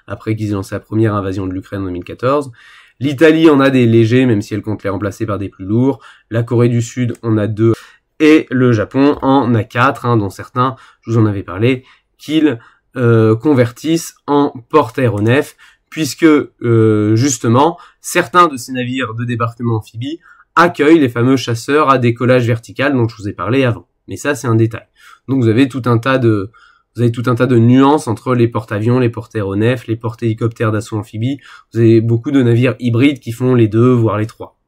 [SPEAKER 1] après qu'ils aient lancé la première invasion de l'Ukraine en 2014. L'Italie en a des légers, même si elle compte les remplacer par des plus lourds. La Corée du Sud en a 2. Et le Japon en a 4, dont certains, je vous en avais parlé, qu'ils convertissent en porte-aéronefs, puisque, justement, certains de ces navires de débarquement amphibie accueillent les fameux chasseurs à décollage vertical dont je vous ai parlé avant. Mais ça, c'est un détail. Donc vous avez tout un tas de nuances entre les porte-avions, les porte-aéronefs, les porte-hélicoptères d'assaut amphibie. Vous avez beaucoup de navires hybrides qui font les 2, voire les 3.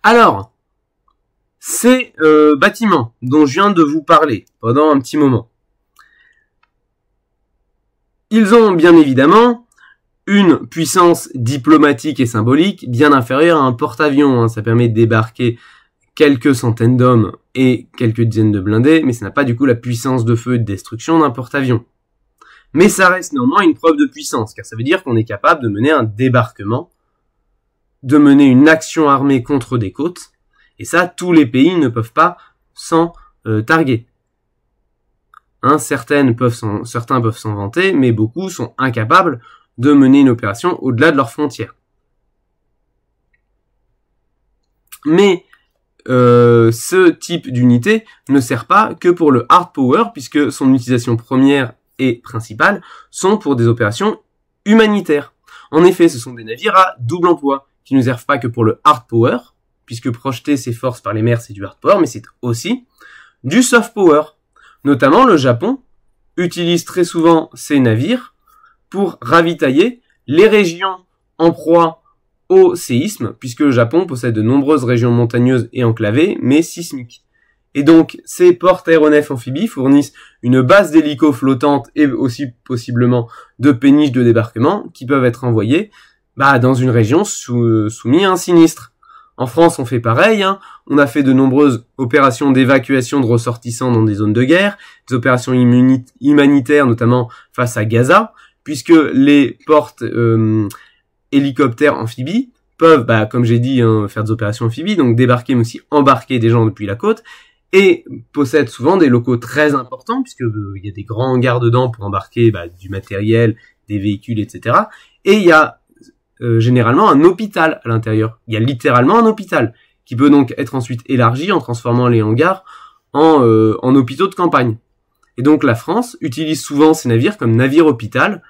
[SPEAKER 1] Alors, ces bâtiments dont je viens de vous parler pendant un petit moment, ils ont bien évidemment une puissance diplomatique et symbolique bien inférieure à un porte-avions. Ça permet de débarquer quelques centaines d'hommes et quelques dizaines de blindés, mais ça n'a pas du coup la puissance de feu et de destruction d'un porte-avions. Mais ça reste néanmoins une preuve de puissance, car ça veut dire qu'on est capable de mener un débarquement, de mener une action armée contre des côtes, et ça, tous les pays ne peuvent pas s'en targuer. Certains peuvent s'en vanter, mais beaucoup sont incapables de mener une opération au-delà de leurs frontières. Mais ce type d'unité ne sert pas que pour le hard power, puisque son utilisation première et principale sont pour des opérations humanitaires. En effet, ce sont des navires à double emploi, qui ne servent pas que pour le hard power, puisque projeter ses forces par les mers c'est du hard power, mais c'est aussi du soft power. Notamment, le Japon utilise très souvent ses navires pour ravitailler les régions en proie au séisme, puisque le Japon possède de nombreuses régions montagneuses et enclavées, mais sismiques. Et donc, ces porte-aéronefs amphibies fournissent une base d'hélicos flottante et aussi possiblement de péniches de débarquement qui peuvent être envoyées dans une région soumise à un sinistre. En France, on fait pareil, on a fait de nombreuses opérations d'évacuation de ressortissants dans des zones de guerre, des opérations humanitaires, notamment face à Gaza, puisque les portes hélicoptères amphibies peuvent, comme j'ai dit, faire des opérations amphibies, donc débarquer mais aussi embarquer des gens depuis la côte, et possèdent souvent des locaux très importants, puisque il y a des grands hangars dedans pour embarquer du matériel, des véhicules, etc. Et il y a généralement un hôpital à l'intérieur. Il y a littéralement un hôpital, qui peut donc être ensuite élargi en transformant les hangars en hôpitaux de campagne. Et donc la France utilise souvent ces navires comme navires hôpital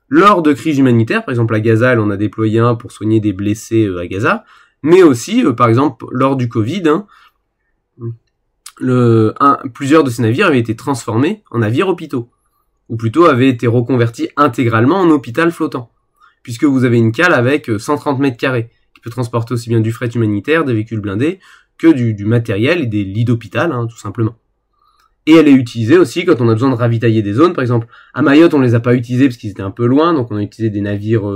[SPEAKER 1] lors de crises humanitaires. Par exemple à Gaza, on a déployé un pour soigner des blessés à Gaza, mais aussi par exemple lors du Covid, plusieurs de ces navires avaient été transformés en navires hôpitaux, ou plutôt avaient été reconvertis intégralement en hôpital flottant, puisque vous avez une cale avec 130 mètres carrés, qui peut transporter aussi bien du fret humanitaire, des véhicules blindés, que du matériel et des lits d'hôpital, tout simplement. Et elle est utilisée aussi quand on a besoin de ravitailler des zones. Par exemple, à Mayotte, on les a pas utilisés parce qu'ils étaient un peu loin, donc on a utilisé des navires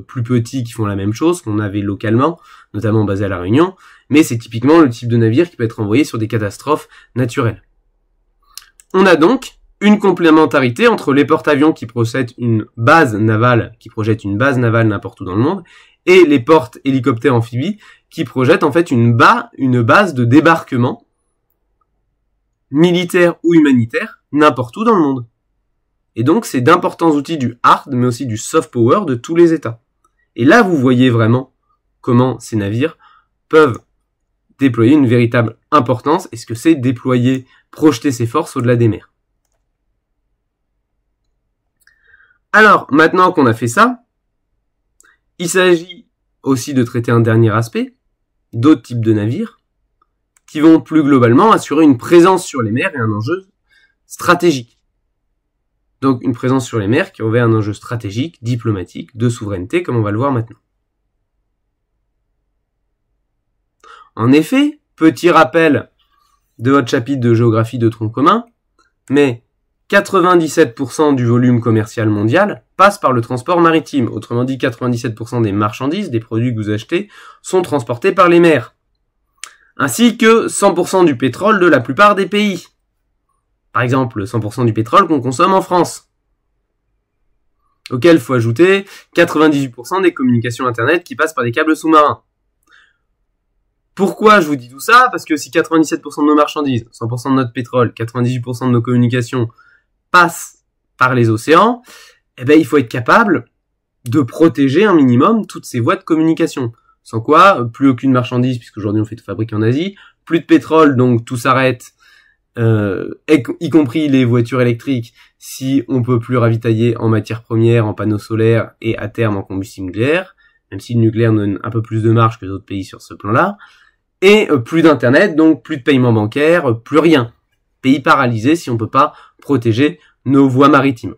[SPEAKER 1] plus petits qui font la même chose qu'on avait localement, notamment basés à La Réunion, mais c'est typiquement le type de navire qui peut être envoyé sur des catastrophes naturelles. On a donc une complémentarité entre les porte-avions qui projettent une base navale n'importe où dans le monde, et les porte-hélicoptères amphibies qui projettent en fait une base de débarquement militaire ou humanitaire n'importe où dans le monde. Et donc c'est d'importants outils du hard mais aussi du soft power de tous les États. Et là vous voyez vraiment comment ces navires peuvent déployer une véritable importance et ce que c'est projeter ses forces au-delà des mers. Alors maintenant qu'on a fait ça, il s'agit aussi de traiter un dernier aspect, d'autres types de navires, qui vont plus globalement assurer une présence sur les mers et un enjeu stratégique. Donc une présence sur les mers qui revêt un enjeu stratégique, diplomatique, de souveraineté, comme on va le voir maintenant. En effet, petit rappel de votre chapitre de géographie de tronc commun, mais 97% du volume commercial mondial passe par le transport maritime. Autrement dit, 97% des marchandises, des produits que vous achetez, sont transportés par les mers. Ainsi que 100% du pétrole de la plupart des pays. Par exemple, 100% du pétrole qu'on consomme en France. Auquel il faut ajouter 98% des communications Internet qui passent par des câbles sous-marins. Pourquoi je vous dis tout ça? Parce que si 97% de nos marchandises, 100% de notre pétrole, 98% de nos communications passent par les océans, il faut être capable de protéger un minimum toutes ces voies de communication. Sans quoi, plus aucune marchandise, puisqu'aujourd'hui on fait tout fabriquer en Asie, plus de pétrole, donc tout s'arrête, y compris les voitures électriques, si on peut plus ravitailler en matières premières, en panneaux solaires et à terme en combustible nucléaire, même si le nucléaire donne un peu plus de marge que d'autres pays sur ce plan-là, et plus d'internet, donc plus de paiement bancaire, plus rien. Pays paralysé si on peut pas protéger nos voies maritimes.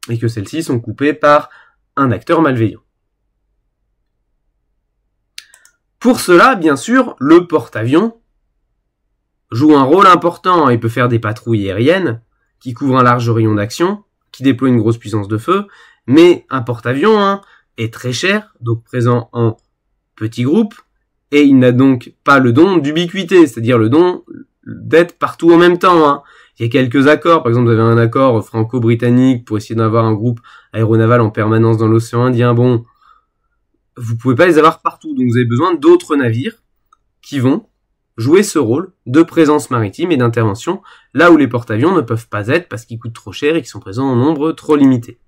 [SPEAKER 1] Et que celles-ci sont coupées par un acteur malveillant. Pour cela, bien sûr, le porte-avions joue un rôle important et peut faire des patrouilles aériennes qui couvrent un large rayon d'action, qui déploient une grosse puissance de feu, mais un porte-avions est très cher, donc présent en petits groupes, et il n'a donc pas le don d'ubiquité, c'est-à-dire le don d'être partout en même temps. Il y a quelques accords, par exemple vous avez un accord franco-britannique pour essayer d'avoir un groupe aéronaval en permanence dans l'océan Indien, bon, vous pouvez pas les avoir partout, donc vous avez besoin d'autres navires qui vont jouer ce rôle de présence maritime et d'intervention là où les porte-avions ne peuvent pas être parce qu'ils coûtent trop cher et qu'ils sont présents en nombre trop limité.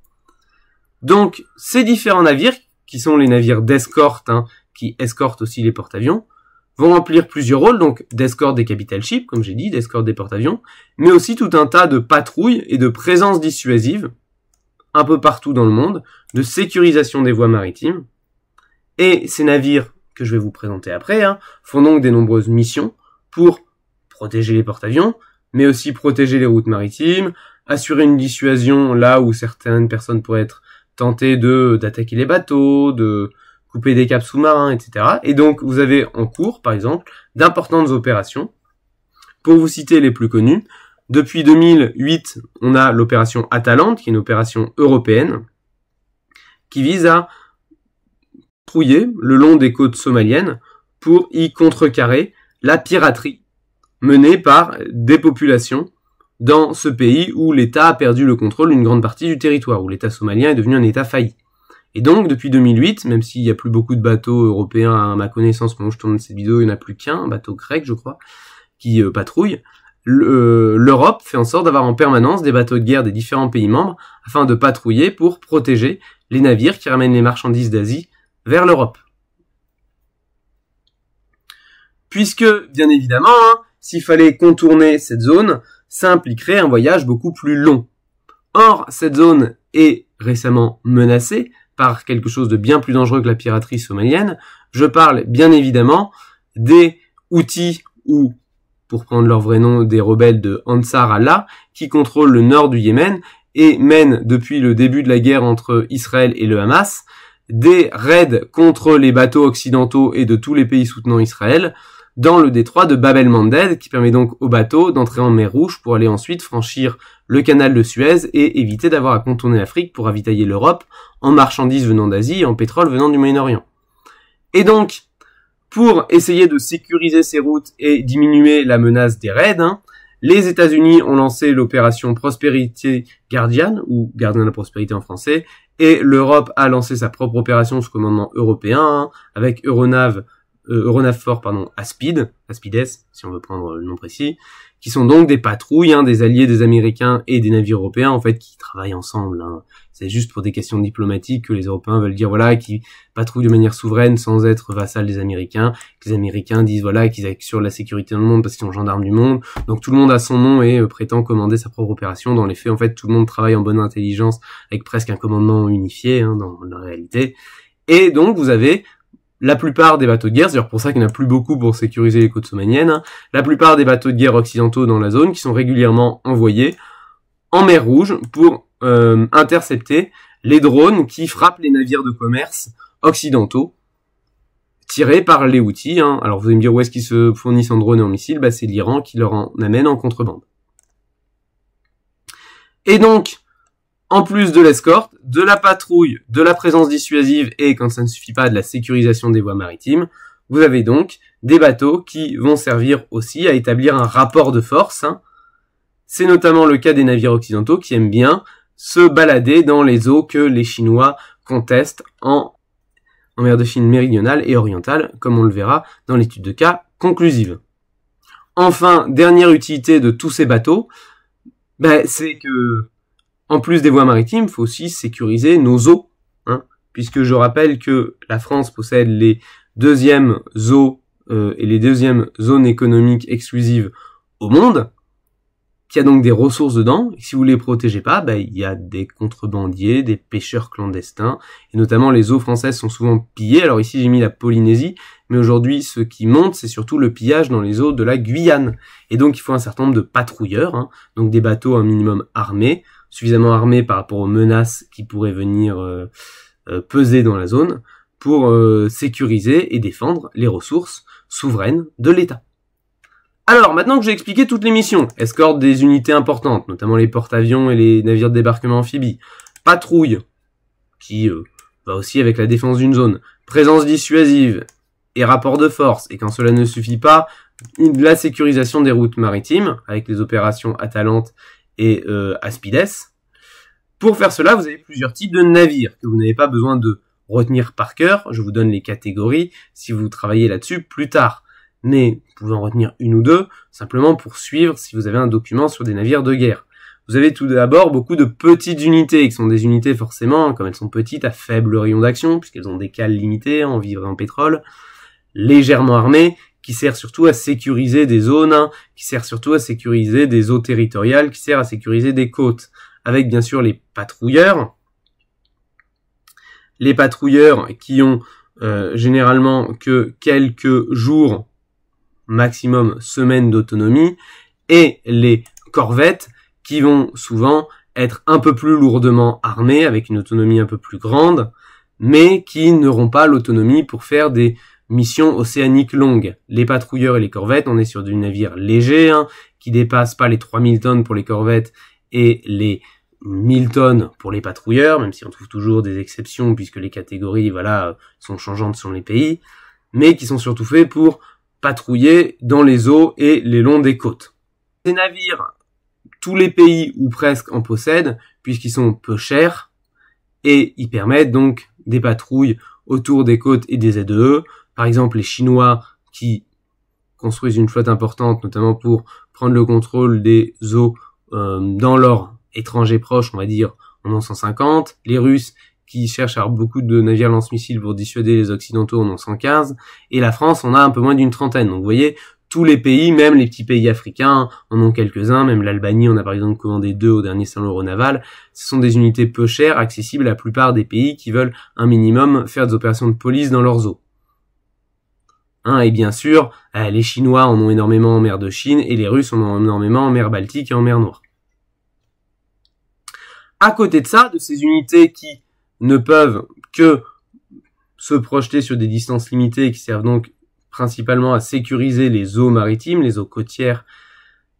[SPEAKER 1] Donc ces différents navires, qui sont les navires d'escorte, qui escortent aussi les porte-avions, vont remplir plusieurs rôles, donc d'escorte des capital ships, comme j'ai dit, d'escorte des porte-avions, mais aussi tout un tas de patrouilles et de présence dissuasive un peu partout dans le monde, de sécurisation des voies maritimes. Et ces navires, que je vais vous présenter après, font donc des nombreuses missions pour protéger les porte-avions, mais aussi protéger les routes maritimes, assurer une dissuasion là où certaines personnes pourraient être tentées d'attaquer les bateaux, de couper des câbles sous-marins, etc. Et donc vous avez en cours, par exemple, d'importantes opérations. Pour vous citer les plus connues, depuis 2008, on a l'opération Atalante, qui est une opération européenne, qui vise à patrouiller le long des côtes somaliennes pour y contrecarrer la piraterie menée par des populations dans ce pays où l'État a perdu le contrôle d'une grande partie du territoire, où l'État somalien est devenu un État failli. Et donc, depuis 2008, même s'il n'y a plus beaucoup de bateaux européens à ma connaissance, quand je tourne cette vidéo, il n'y en a plus qu'un, un bateau grec, je crois, qui patrouille, l'Europe fait en sorte d'avoir en permanence des bateaux de guerre des différents pays membres afin de patrouiller pour protéger les navires qui ramènent les marchandises d'Asie vers l'Europe. Puisque, bien évidemment, s'il fallait contourner cette zone, ça impliquerait un voyage beaucoup plus long. Or, cette zone est récemment menacée par quelque chose de bien plus dangereux que la piraterie somalienne. Je parle bien évidemment des Houthis ou, pour prendre leur vrai nom, des rebelles de Ansar Allah qui contrôlent le nord du Yémen et mènent depuis le début de la guerre entre Israël et le Hamas des raids contre les bateaux occidentaux et de tous les pays soutenant Israël dans le détroit de Bab el-Mandeb, qui permet donc aux bateaux d'entrer en mer Rouge pour aller ensuite franchir le canal de Suez et éviter d'avoir à contourner l'Afrique pour ravitailler l'Europe en marchandises venant d'Asie et en pétrole venant du Moyen-Orient. Et donc, pour essayer de sécuriser ces routes et diminuer la menace des raids, les États-Unis ont lancé l'opération Prosperity Guardian, ou Gardien de la Prospérité en français, et l'Europe a lancé sa propre opération sous commandement européen, avec Euronavfor, Aspides, si on veut prendre le nom précis, qui sont donc des patrouilles, des alliés des Américains et des navires européens, en fait, qui travaillent ensemble. C'est juste pour des questions diplomatiques que les Européens veulent dire, voilà, qui patrouillent de manière souveraine sans être vassal des Américains, que les Américains disent, voilà, qu'ils assurent la sécurité dans le monde parce qu'ils sont gendarmes du monde. Donc tout le monde a son nom et prétend commander sa propre opération. Dans les faits, en fait, tout le monde travaille en bonne intelligence avec presque un commandement unifié, dans la réalité. Et donc, vous avez la plupart des bateaux de guerre, c'est d'ailleurs pour ça qu'il n'y en a plus beaucoup pour sécuriser les côtes somaliennes, la plupart des bateaux de guerre occidentaux dans la zone qui sont régulièrement envoyés en mer Rouge pour intercepter les drones qui frappent les navires de commerce occidentaux tirés par les Houthis. Alors vous allez me dire où est-ce qu'ils se fournissent en drones et en missiles, c'est l'Iran qui leur en amène en contrebande. Et donc, en plus de l'escorte, de la patrouille, de la présence dissuasive et, quand ça ne suffit pas, de la sécurisation des voies maritimes, vous avez donc des bateaux qui vont servir aussi à établir un rapport de force. C'est notamment le cas des navires occidentaux qui aiment bien se balader dans les eaux que les Chinois contestent en mer de Chine méridionale et orientale, comme on le verra dans l'étude de cas conclusive. Enfin, dernière utilité de tous ces bateaux, c'est que en plus des voies maritimes, il faut aussi sécuriser nos eaux, puisque je rappelle que la France possède les deuxièmes eaux et les deuxièmes zones économiques exclusives au monde, qu'il y a donc des ressources dedans, et si vous les protégez pas, il y a des contrebandiers, des pêcheurs clandestins, et notamment les eaux françaises sont souvent pillées. Alors ici j'ai mis la Polynésie, mais aujourd'hui ce qui monte c'est surtout le pillage dans les eaux de la Guyane, et donc il faut un certain nombre de patrouilleurs, donc des bateaux un minimum armés, suffisamment armés par rapport aux menaces qui pourraient venir peser dans la zone, pour sécuriser et défendre les ressources souveraines de l'État. Alors, maintenant que j'ai expliqué toutes les missions, escorte des unités importantes, notamment les porte-avions et les navires de débarquement amphibies, patrouille, qui va aussi avec la défense d'une zone, présence dissuasive et rapport de force, et quand cela ne suffit pas, la sécurisation des routes maritimes, avec les opérations Atalante et Aspides. Pour faire cela, vous avez plusieurs types de navires que vous n'avez pas besoin de retenir par cœur. Je vous donne les catégories si vous travaillez là-dessus plus tard. Mais vous pouvez en retenir une ou deux, simplement pour suivre si vous avez un document sur des navires de guerre. Vous avez tout d'abord beaucoup de petites unités, qui sont des unités forcément, comme elles sont petites, à faible rayon d'action, puisqu'elles ont des cales limitées en vivre et en pétrole, légèrement armées, qui sert surtout à sécuriser des zones, qui sert surtout à sécuriser des eaux territoriales, qui sert à sécuriser des côtes, avec bien sûr les patrouilleurs qui ont généralement que quelques jours, maximum semaines d'autonomie, et les corvettes qui vont souvent être un peu plus lourdement armées, avec une autonomie un peu plus grande, mais qui n'auront pas l'autonomie pour faire des missions océaniques longues. Les patrouilleurs et les corvettes, on est sur du navire léger, qui dépasse pas les 3000 tonnes pour les corvettes et les 1000 tonnes pour les patrouilleurs, même si on trouve toujours des exceptions puisque les catégories, sont changeantes selon les pays, mais qui sont surtout faits pour patrouiller dans les eaux et les longs des côtes. Ces navires tous les pays ou presque en possèdent, puisqu'ils sont peu chers, et ils permettent donc des patrouilles autour des côtes et des ZEE. Par exemple, les Chinois qui construisent une flotte importante, notamment pour prendre le contrôle des eaux dans leurs étrangers proches, on va dire, en ont 150. Les Russes qui cherchent à avoir beaucoup de navires lance-missiles pour dissuader les Occidentaux en ont 115. Et la France en a un peu moins d'une trentaine. Donc vous voyez, tous les pays, même les petits pays africains, en ont quelques-uns. Même l'Albanie, on a par exemple commandé 2 au dernier salon aéronaval. Ce sont des unités peu chères, accessibles à la plupart des pays qui veulent un minimum faire des opérations de police dans leurs eaux. Et bien sûr, les Chinois en ont énormément en mer de Chine et les Russes en ont énormément en mer Baltique et en mer Noire. À côté de ça, de ces unités qui ne peuvent que se projeter sur des distances limitées et qui servent donc principalement à sécuriser les eaux maritimes, les eaux côtières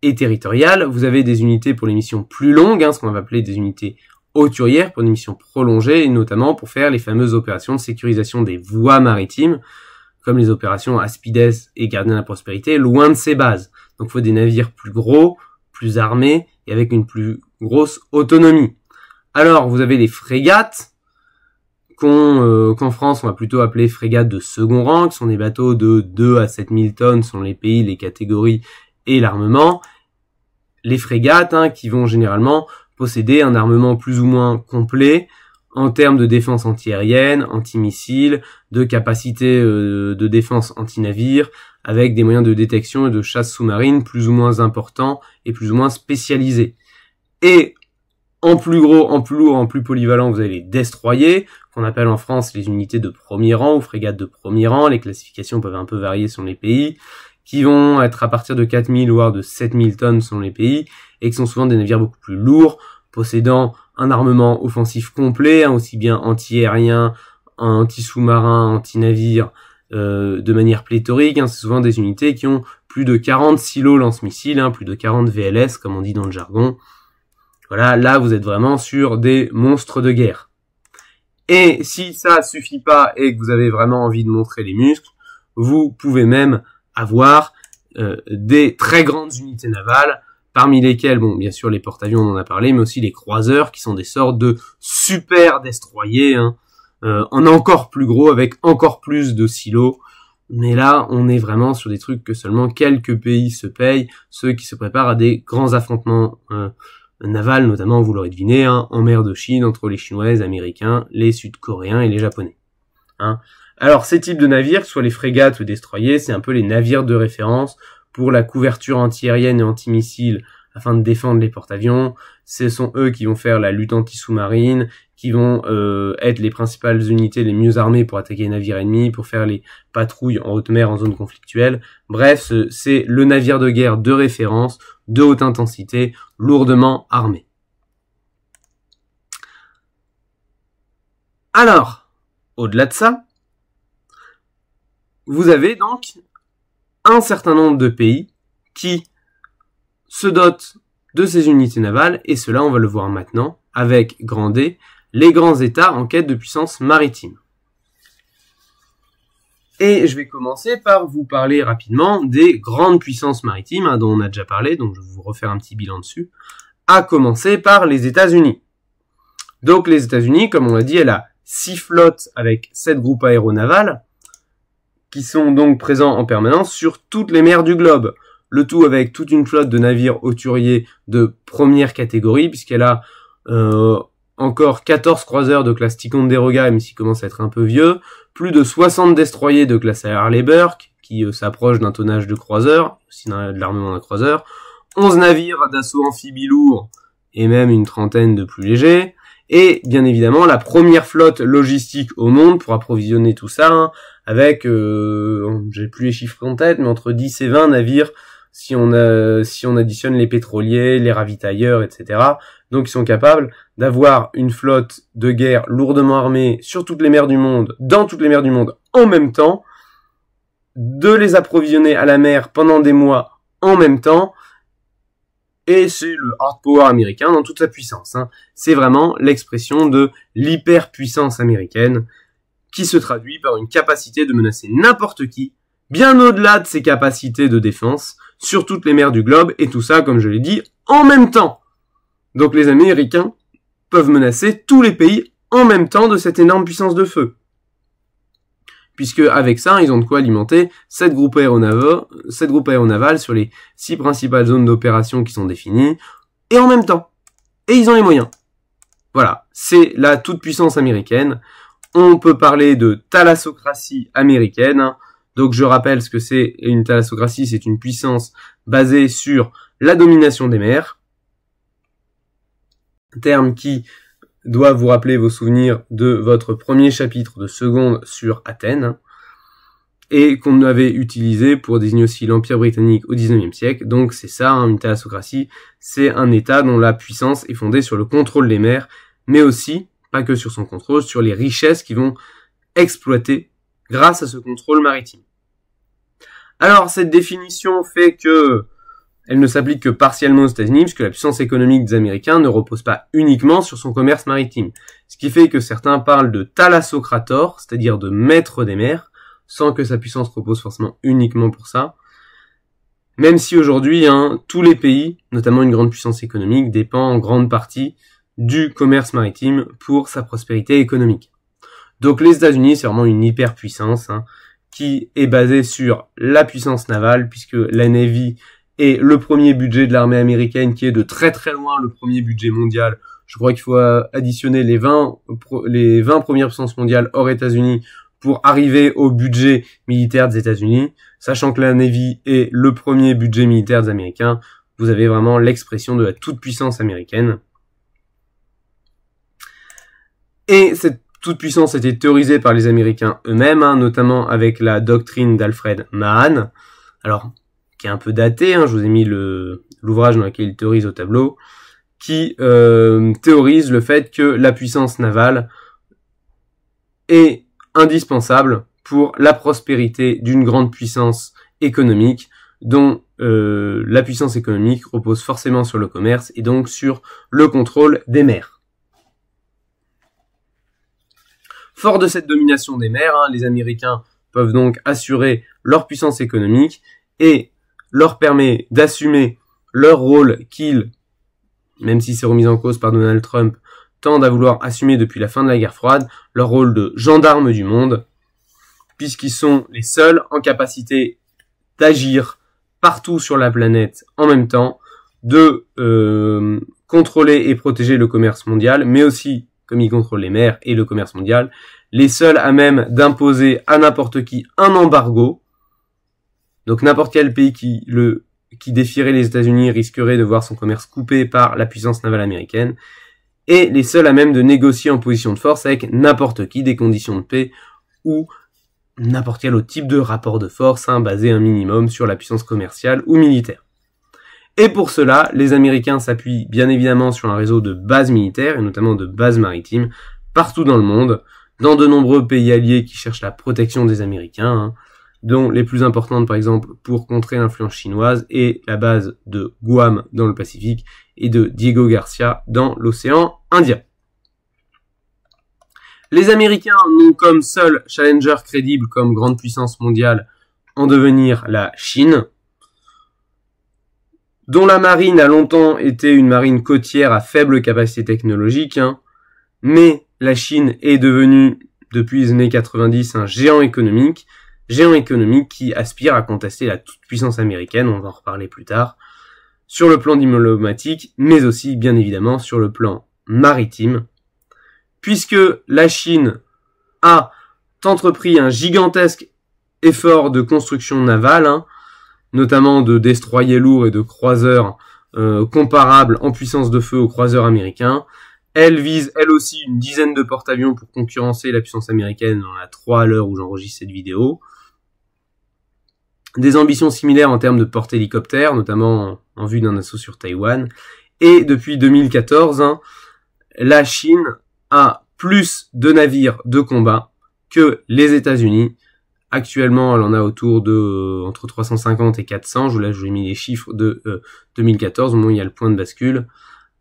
[SPEAKER 1] et territoriales, vous avez des unités pour les missions plus longues, ce qu'on va appeler des unités hauturières pour des missions prolongées, et notamment pour faire les fameuses opérations de sécurisation des voies maritimes, comme les opérations Aspides et Gardien de la Prospérité, loin de ces bases. Donc il faut des navires plus gros, plus armés, et avec une plus grosse autonomie. Alors, vous avez les frégates, qu'en France, on va plutôt appeler frégates de second rang, qui sont des bateaux de 2 à 7000 tonnes selon les pays, les catégories et l'armement. Les frégates, qui vont généralement posséder un armement plus ou moins complet, en termes de défense antiaérienne, antimissiles, de capacité de défense anti-navire, avec des moyens de détection et de chasse sous-marine plus ou moins importants et plus ou moins spécialisés. Et en plus gros, en plus lourd, en plus polyvalent, vous avez les destroyers, qu'on appelle en France les unités de premier rang ou frégates de premier rang. Les classifications peuvent un peu varier selon les pays, qui vont être à partir de 4000 voire de 7000 tonnes selon les pays, et qui sont souvent des navires beaucoup plus lourds, possédant un armement offensif complet, aussi bien anti-aérien, anti-sous-marin, anti-navire, de manière pléthorique. C'est souvent des unités qui ont plus de 40 silos lance-missiles, plus de 40 VLS, comme on dit dans le jargon. Voilà, là vous êtes vraiment sur des monstres de guerre. Et si ça suffit pas et que vous avez vraiment envie de montrer les muscles, vous pouvez même avoir des très grandes unités navales, parmi lesquels, bien sûr les porte-avions on en a parlé, mais aussi les croiseurs qui sont des sortes de super destroyers, en encore plus gros, avec encore plus de silos. Mais là, on est vraiment sur des trucs que seulement quelques pays se payent, ceux qui se préparent à des grands affrontements navals, notamment, vous l'aurez deviné, en mer de Chine, entre les Chinois, les Américains, les Sud-Coréens et les Japonais. Alors, ces types de navires, que ce soit les frégates ou les destroyers, c'est un peu les navires de référence pour la couverture anti-aérienne et anti-missile afin de défendre les porte-avions. Ce sont eux qui vont faire la lutte anti-sous-marine, qui vont être les principales unités les mieux armées pour attaquer les navires ennemis, pour faire les patrouilles en haute mer en zone conflictuelle. Bref, c'est le navire de guerre de référence, de haute intensité, lourdement armé. Alors, au-delà de ça, vous avez donc un certain nombre de pays qui se dotent de ces unités navales, et cela on va le voir maintenant avec grand D, les grands États en quête de puissance maritime. Et je vais commencer par vous parler rapidement des grandes puissances maritimes dont on a déjà parlé, donc je vais vous refaire un petit bilan dessus, à commencer par les États-Unis. Donc les États-Unis, comme on l'a dit, elle a 6 flottes avec 7 groupes aéronavals, qui sont donc présents en permanence sur toutes les mers du globe. Le tout avec toute une flotte de navires hauturiers de première catégorie, puisqu'elle a encore 14 croiseurs de classe Ticonderoga, même s'ils commencent à être un peu vieux, plus de 60 destroyers de classe Harley Burke, qui s'approchent d'un tonnage de croiseur, aussi de l'armement d'un croiseur, 11 navires d'assaut amphibie lourd, et même une trentaine de plus légers, et bien évidemment la première flotte logistique au monde pour approvisionner tout ça, avec, j'ai plus les chiffres en tête, mais entre 10 et 20 navires si on additionne les pétroliers, les ravitailleurs, etc. Donc ils sont capables d'avoir une flotte de guerre lourdement armée sur toutes les mers du monde, dans toutes les mers du monde en même temps, de les approvisionner à la mer pendant des mois en même temps, et c'est le hard power américain dans toute sa puissance. C'est vraiment l'expression de l'hyperpuissance américaine qui se traduit par une capacité de menacer n'importe qui, bien au-delà de ses capacités de défense, sur toutes les mers du globe, et tout ça, comme je l'ai dit, en même temps. Donc les Américains peuvent menacer tous les pays en même temps de cette énorme puissance de feu. Puisque avec ça, ils ont de quoi alimenter 7 groupes aéronavals sur les 6 principales zones d'opération qui sont définies, et en même temps. Et ils ont les moyens. Voilà, c'est la toute-puissance américaine. On peut parler de thalassocratie américaine. Donc je rappelle ce que c'est une thalassocratie, c'est une puissance basée sur la domination des mers. Terme qui doit vous rappeler vos souvenirs de votre premier chapitre de seconde sur Athènes, et qu'on avait utilisé pour désigner aussi l'Empire britannique au XIXe siècle. Donc c'est ça, une thalassocratie, c'est un État dont la puissance est fondée sur le contrôle des mers, mais aussi, pas que sur son contrôle, sur les richesses qui vont exploiter grâce à ce contrôle maritime. Alors cette définition fait que elle ne s'applique que partiellement aux États-Unis, puisque la puissance économique des Américains ne repose pas uniquement sur son commerce maritime. Ce qui fait que certains parlent de thalassocrator, c'est-à-dire de maître des mers, sans que sa puissance repose forcément uniquement pour ça. Même si aujourd'hui, tous les pays, notamment une grande puissance économique, dépendent en grande partie du commerce maritime pour sa prospérité économique. Donc les États-Unis, c'est vraiment une hyperpuissance qui est basée sur la puissance navale, puisque la Navy est le premier budget de l'armée américaine, qui est de très très loin le premier budget mondial. Je crois qu'il faut additionner les 20 premières puissances mondiales hors États-Unis pour arriver au budget militaire des États-Unis. Sachant que la Navy est le premier budget militaire des Américains, vous avez vraiment l'expression de la toute-puissance américaine. Et cette toute-puissance a été théorisée par les Américains eux-mêmes, notamment avec la doctrine d'Alfred Mahan, alors qui est un peu daté, je vous ai mis l'ouvrage dans lequel il théorise au tableau, qui théorise le fait que la puissance navale est indispensable pour la prospérité d'une grande puissance économique, dont la puissance économique repose forcément sur le commerce et donc sur le contrôle des mers. Fort de cette domination des mers, les Américains peuvent donc assurer leur puissance économique et leur permet d'assumer leur rôle qu'ils, même si c'est remis en cause par Donald Trump, tendent à vouloir assumer depuis la fin de la guerre froide, leur rôle de gendarme du monde, puisqu'ils sont les seuls en capacité d'agir partout sur la planète en même temps, de contrôler et protéger le commerce mondial, mais aussi, comme ils contrôlent les mers et le commerce mondial, les seuls à même d'imposer à n'importe qui un embargo. Donc n'importe quel pays qui défierait les États-Unis risquerait de voir son commerce coupé par la puissance navale américaine, et les seuls à même de négocier en position de force avec n'importe qui des conditions de paix ou n'importe quel autre type de rapport de force, basé un minimum sur la puissance commerciale ou militaire. Et pour cela, les Américains s'appuient bien évidemment sur un réseau de bases militaires, et notamment de bases maritimes, partout dans le monde, dans de nombreux pays alliés qui cherchent la protection des Américains, dont les plus importantes par exemple pour contrer l'influence chinoise est la base de Guam dans le Pacifique et de Diego Garcia dans l'océan Indien. Les Américains n'ont comme seul challenger crédible comme grande puissance mondiale en devenir la Chine, dont la marine a longtemps été une marine côtière à faible capacité technologique, mais la Chine est devenue, depuis les années 90, un géant économique qui aspire à contester la toute-puissance américaine, on va en reparler plus tard, sur le plan diplomatique, mais aussi, bien évidemment, sur le plan maritime, puisque la Chine a entrepris un gigantesque effort de construction navale, notamment de destroyers lourds et de croiseurs comparables en puissance de feu aux croiseurs américains. Elle vise, elle aussi, une dizaine de porte-avions pour concurrencer la puissance américaine. On en a 3 à l'heure où j'enregistre cette vidéo. Des ambitions similaires en termes de porte-hélicoptères, notamment en vue d'un assaut sur Taïwan. Et depuis 2014, la Chine a plus de navires de combat que les États-Unis. Actuellement, elle en a autour de entre 350 et 400. Je vous ai mis les chiffres de 2014, au moment où il y a le point de bascule.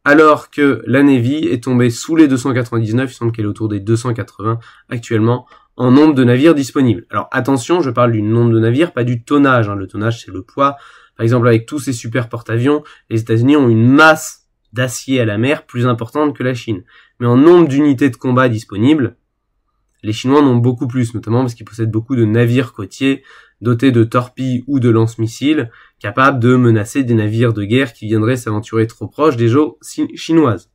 [SPEAKER 1] Alors que la Navy est tombée sous les 299, il semble qu'elle est autour des 280 actuellement en nombre de navires disponibles. Alors attention, je parle du nombre de navires, pas du tonnage. Le tonnage, c'est le poids. Par exemple, avec tous ces super porte-avions, les États-Unis ont une masse d'acier à la mer plus importante que la Chine. Mais en nombre d'unités de combat disponibles, les Chinois en ont beaucoup plus, notamment parce qu'ils possèdent beaucoup de navires côtiers dotés de torpilles ou de lance-missiles, capables de menacer des navires de guerre qui viendraient s'aventurer trop proches des eaux chinoises.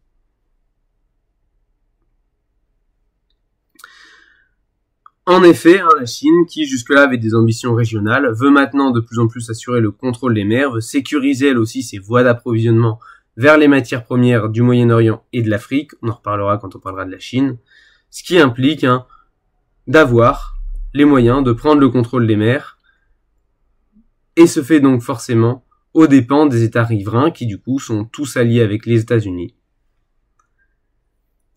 [SPEAKER 1] En effet, la Chine, qui jusque-là avait des ambitions régionales, veut maintenant de plus en plus assurer le contrôle des mers, veut sécuriser elle aussi ses voies d'approvisionnement vers les matières premières du Moyen-Orient et de l'Afrique, on en reparlera quand on parlera de la Chine, ce qui implique d'avoir les moyens de prendre le contrôle des mers, et se fait donc forcément aux dépens des États riverains qui du coup sont tous alliés avec les États-Unis.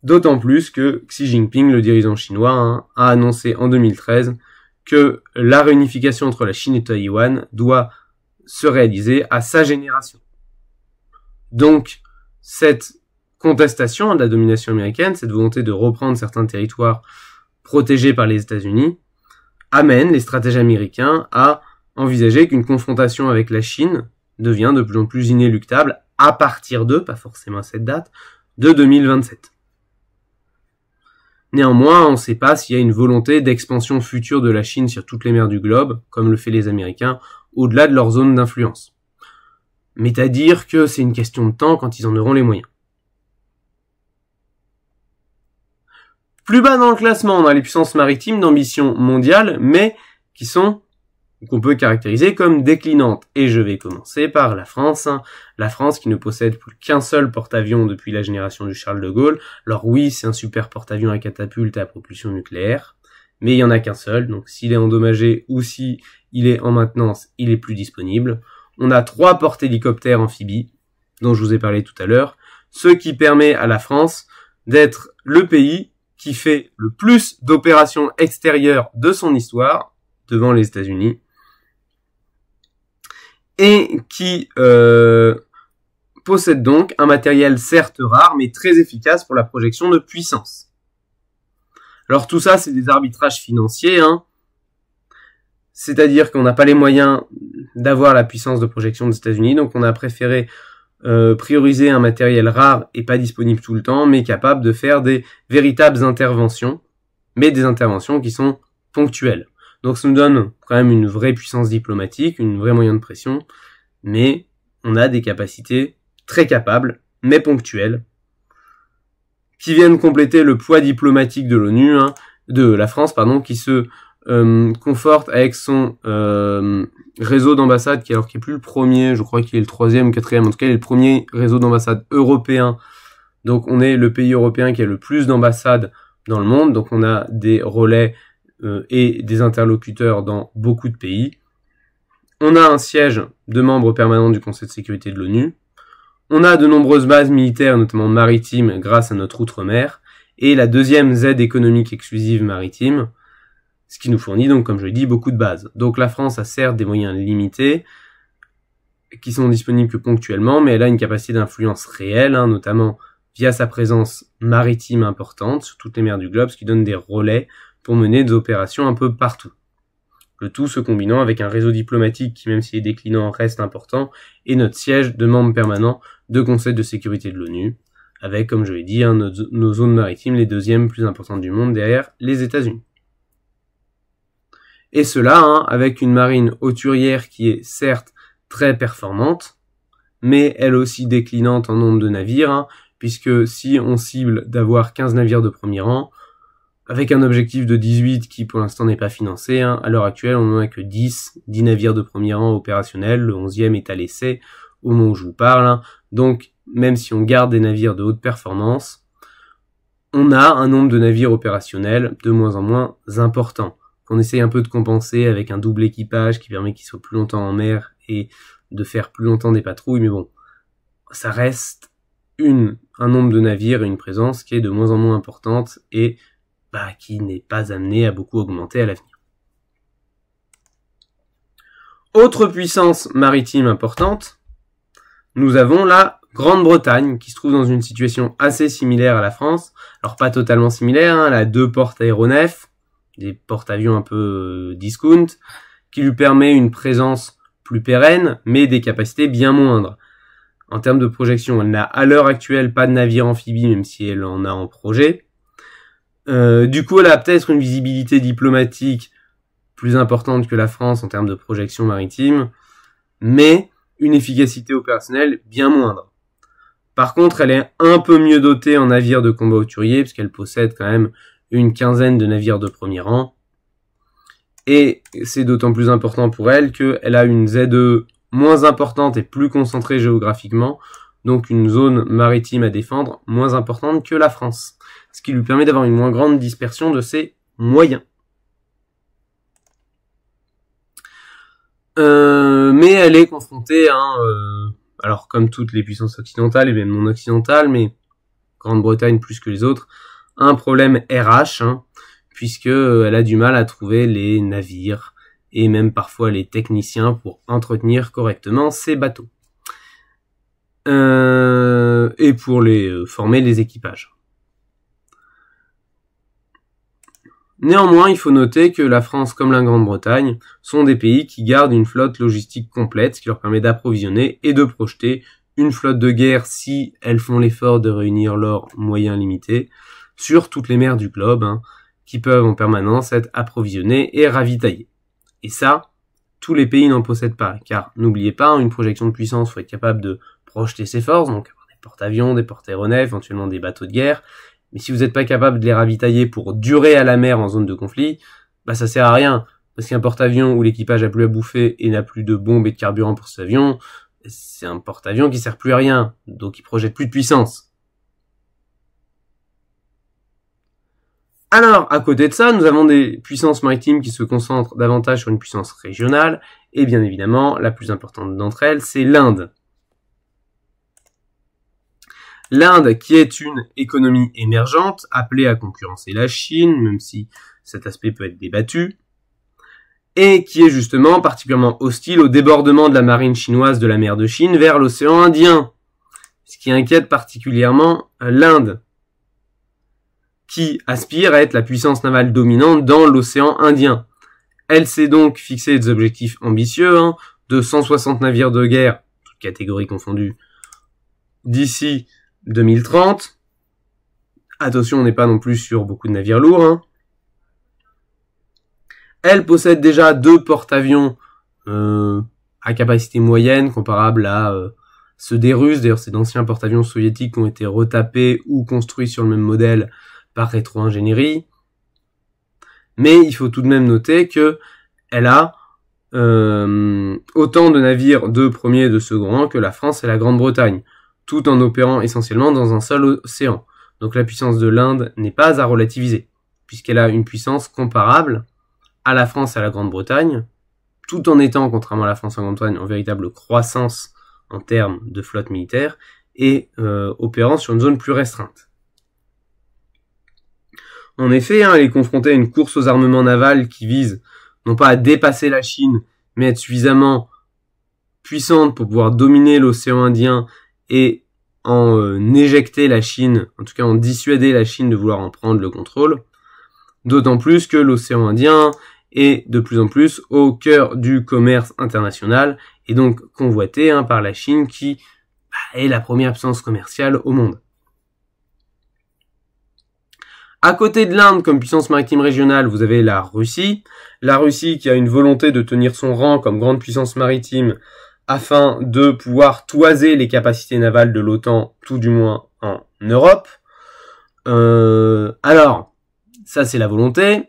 [SPEAKER 1] D'autant plus que Xi Jinping, le dirigeant chinois, a annoncé en 2013 que la réunification entre la Chine et Taïwan doit se réaliser à sa génération. Donc, cette contestation de la domination américaine, cette volonté de reprendre certains territoires protégés par les États-Unis, amène les stratèges américains à envisager qu'une confrontation avec la Chine devient de plus en plus inéluctable à partir de, pas forcément à cette date, de 2027. Néanmoins, on ne sait pas s'il y a une volonté d'expansion future de la Chine sur toutes les mers du globe, comme le fait les Américains, au-delà de leur zone d'influence. Mais à dire que c'est une question de temps quand ils en auront les moyens. Plus bas dans le classement, on a les puissances maritimes d'ambition mondiale, mais qui sont qu'on peut caractériser comme déclinantes. Et je vais commencer par la France. La France qui ne possède plus qu'un seul porte-avions depuis la génération du Charles de Gaulle. Alors oui, c'est un super porte-avions à catapulte à propulsion nucléaire, mais il y en a qu'un seul, donc s'il est endommagé ou si il est en maintenance, il est plus disponible. On a 3 porte-hélicoptères amphibies, dont je vous ai parlé tout à l'heure, ce qui permet à la France d'être le pays qui fait le plus d'opérations extérieures de son histoire, devant les États-Unis, et qui possède donc un matériel certes rare, mais très efficace pour la projection de puissance. Alors tout ça, c'est des arbitrages financiers, c'est-à-dire qu'on n'a pas les moyens d'avoir la puissance de projection des États-Unis, donc on a préféré prioriser un matériel rare et pas disponible tout le temps, mais capable de faire des véritables interventions, mais des interventions qui sont ponctuelles. Donc ça nous donne quand même une vraie puissance diplomatique, une vraie moyen de pression, mais on a des capacités très capables, mais ponctuelles, qui viennent compléter le poids diplomatique de l'ONU, de la France, qui se conforte avec son réseau d'ambassades, qui est plus le premier, je crois qu'il est le 3e ou 4e, en tout cas il est le premier réseau d'ambassades européen. Donc on est le pays européen qui a le plus d'ambassades dans le monde, donc on a des relais et des interlocuteurs dans beaucoup de pays. On a un siège de membres permanents du Conseil de sécurité de l'ONU. On a de nombreuses bases militaires, notamment maritimes, grâce à notre outre-mer, et la deuxième aide économique exclusive maritime, ce qui nous fournit donc, comme je l'ai dit, beaucoup de bases. Donc la France a certes des moyens limités, qui sont disponibles que ponctuellement, mais elle a une capacité d'influence réelle, notamment via sa présence maritime importante sur toutes les mers du globe, ce qui donne des relais pour mener des opérations un peu partout. Le tout se combinant avec un réseau diplomatique qui, même s'il est déclinant, reste important, et notre siège de membre permanent de Conseil de sécurité de l'ONU, avec, comme je l'ai dit, nos zones maritimes les deuxièmes plus importantes du monde derrière les États-Unis. Et cela, avec une marine hauturière qui est certes très performante, mais elle aussi déclinante en nombre de navires, puisque si on cible d'avoir 15 navires de premier rang, avec un objectif de 18 qui pour l'instant n'est pas financé, à l'heure actuelle on n'en a que 10 navires de premier rang opérationnels, le 11e est à l'essai au moment où je vous parle, donc même si on garde des navires de haute performance, on a un nombre de navires opérationnels de moins en moins important, qu'on essaye un peu de compenser avec un double équipage qui permet qu'ils soient plus longtemps en mer et de faire plus longtemps des patrouilles, mais bon, ça reste un nombre de navires et une présence qui est de moins en moins importante et qui n'est pas amené à beaucoup augmenter à l'avenir. Autre puissance maritime importante, nous avons la Grande-Bretagne qui se trouve dans une situation assez similaire à la France. Alors pas totalement similaire, elle a 2 porte-aéronefs, des porte-avions un peu discount, qui lui permet une présence plus pérenne, mais des capacités bien moindres. En termes de projection, elle n'a à l'heure actuelle pas de navire amphibie, même si elle en a en projet. Du coup, elle a peut-être une visibilité diplomatique plus importante que la France en termes de projection maritime, mais une efficacité opérationnelle bien moindre. Par contre, elle est un peu mieux dotée en navires de combat hauturiers, puisqu'elle possède quand même une quinzaine de navires de premier rang. Et c'est d'autant plus important pour elle qu'elle a une ZE moins importante et plus concentrée géographiquement, donc une zone maritime à défendre moins importante que la France, ce qui lui permet d'avoir une moins grande dispersion de ses moyens. Mais elle est confrontée à alors comme toutes les puissances occidentales et même non occidentales, mais Grande-Bretagne plus que les autres, un problème RH, puisque elle a du mal à trouver les navires et même parfois les techniciens pour entretenir correctement ces bateaux. Et pour les former les équipages. Néanmoins, il faut noter que la France comme la Grande-Bretagne sont des pays qui gardent une flotte logistique complète, ce qui leur permet d'approvisionner et de projeter une flotte de guerre si elles font l'effort de réunir leurs moyens limités sur toutes les mers du globe, qui peuvent en permanence être approvisionnées et ravitaillées. Et ça, tous les pays n'en possèdent pas, car n'oubliez pas, une projection de puissance, il faut être capable de projeter ses forces, donc avoir des porte-avions, des porte-aéronefs, éventuellement des bateaux de guerre. Mais si vous n'êtes pas capable de les ravitailler pour durer à la mer en zone de conflit, ça sert à rien. Parce qu'un porte-avions où l'équipage a plus à bouffer et n'a plus de bombes et de carburant pour ses avions, c'est un porte-avions qui sert plus à rien. Donc il projette plus de puissance. Alors, à côté de ça, nous avons des puissances maritimes qui se concentrent davantage sur une puissance régionale. Et bien évidemment, la plus importante d'entre elles, c'est l'Inde. L'Inde, qui est une économie émergente, appelée à concurrencer la Chine, même si cet aspect peut être débattu, et qui est justement particulièrement hostile au débordement de la marine chinoise de la mer de Chine vers l'océan Indien, ce qui inquiète particulièrement l'Inde, qui aspire à être la puissance navale dominante dans l'océan Indien. Elle s'est donc fixé des objectifs ambitieux, de 160 navires de guerre, toutes catégories confondues, d'ici 2030. Attention, on n'est pas non plus sur beaucoup de navires lourds. Elle possède déjà 2 porte-avions à capacité moyenne, comparables à ceux des Russes. D'ailleurs, c'est d'anciens porte-avions soviétiques qui ont été retapés ou construits sur le même modèle par rétro-ingénierie. Mais il faut tout de même noter que elle a autant de navires de premier et de second rang que la France et la Grande-Bretagne, tout en opérant essentiellement dans un seul océan. Donc la puissance de l'Inde n'est pas à relativiser, puisqu'elle a une puissance comparable à la France et à la Grande-Bretagne, tout en étant, contrairement à la France et à la Grande-Bretagne, en véritable croissance en termes de flotte militaire, et opérant sur une zone plus restreinte. En effet, elle est confrontée à une course aux armements navals qui vise non pas à dépasser la Chine, mais à être suffisamment puissante pour pouvoir dominer l'océan Indien et en éjecter la Chine, en tout cas en dissuader la Chine de vouloir en prendre le contrôle. D'autant plus que l'océan Indien est de plus en plus au cœur du commerce international et donc convoité par la Chine qui est la première puissance commerciale au monde. À côté de l'Inde comme puissance maritime régionale, vous avez la Russie. La Russie qui a une volonté de tenir son rang comme grande puissance maritime afin de pouvoir toiser les capacités navales de l'OTAN, tout du moins en Europe. Alors, ça c'est la volonté.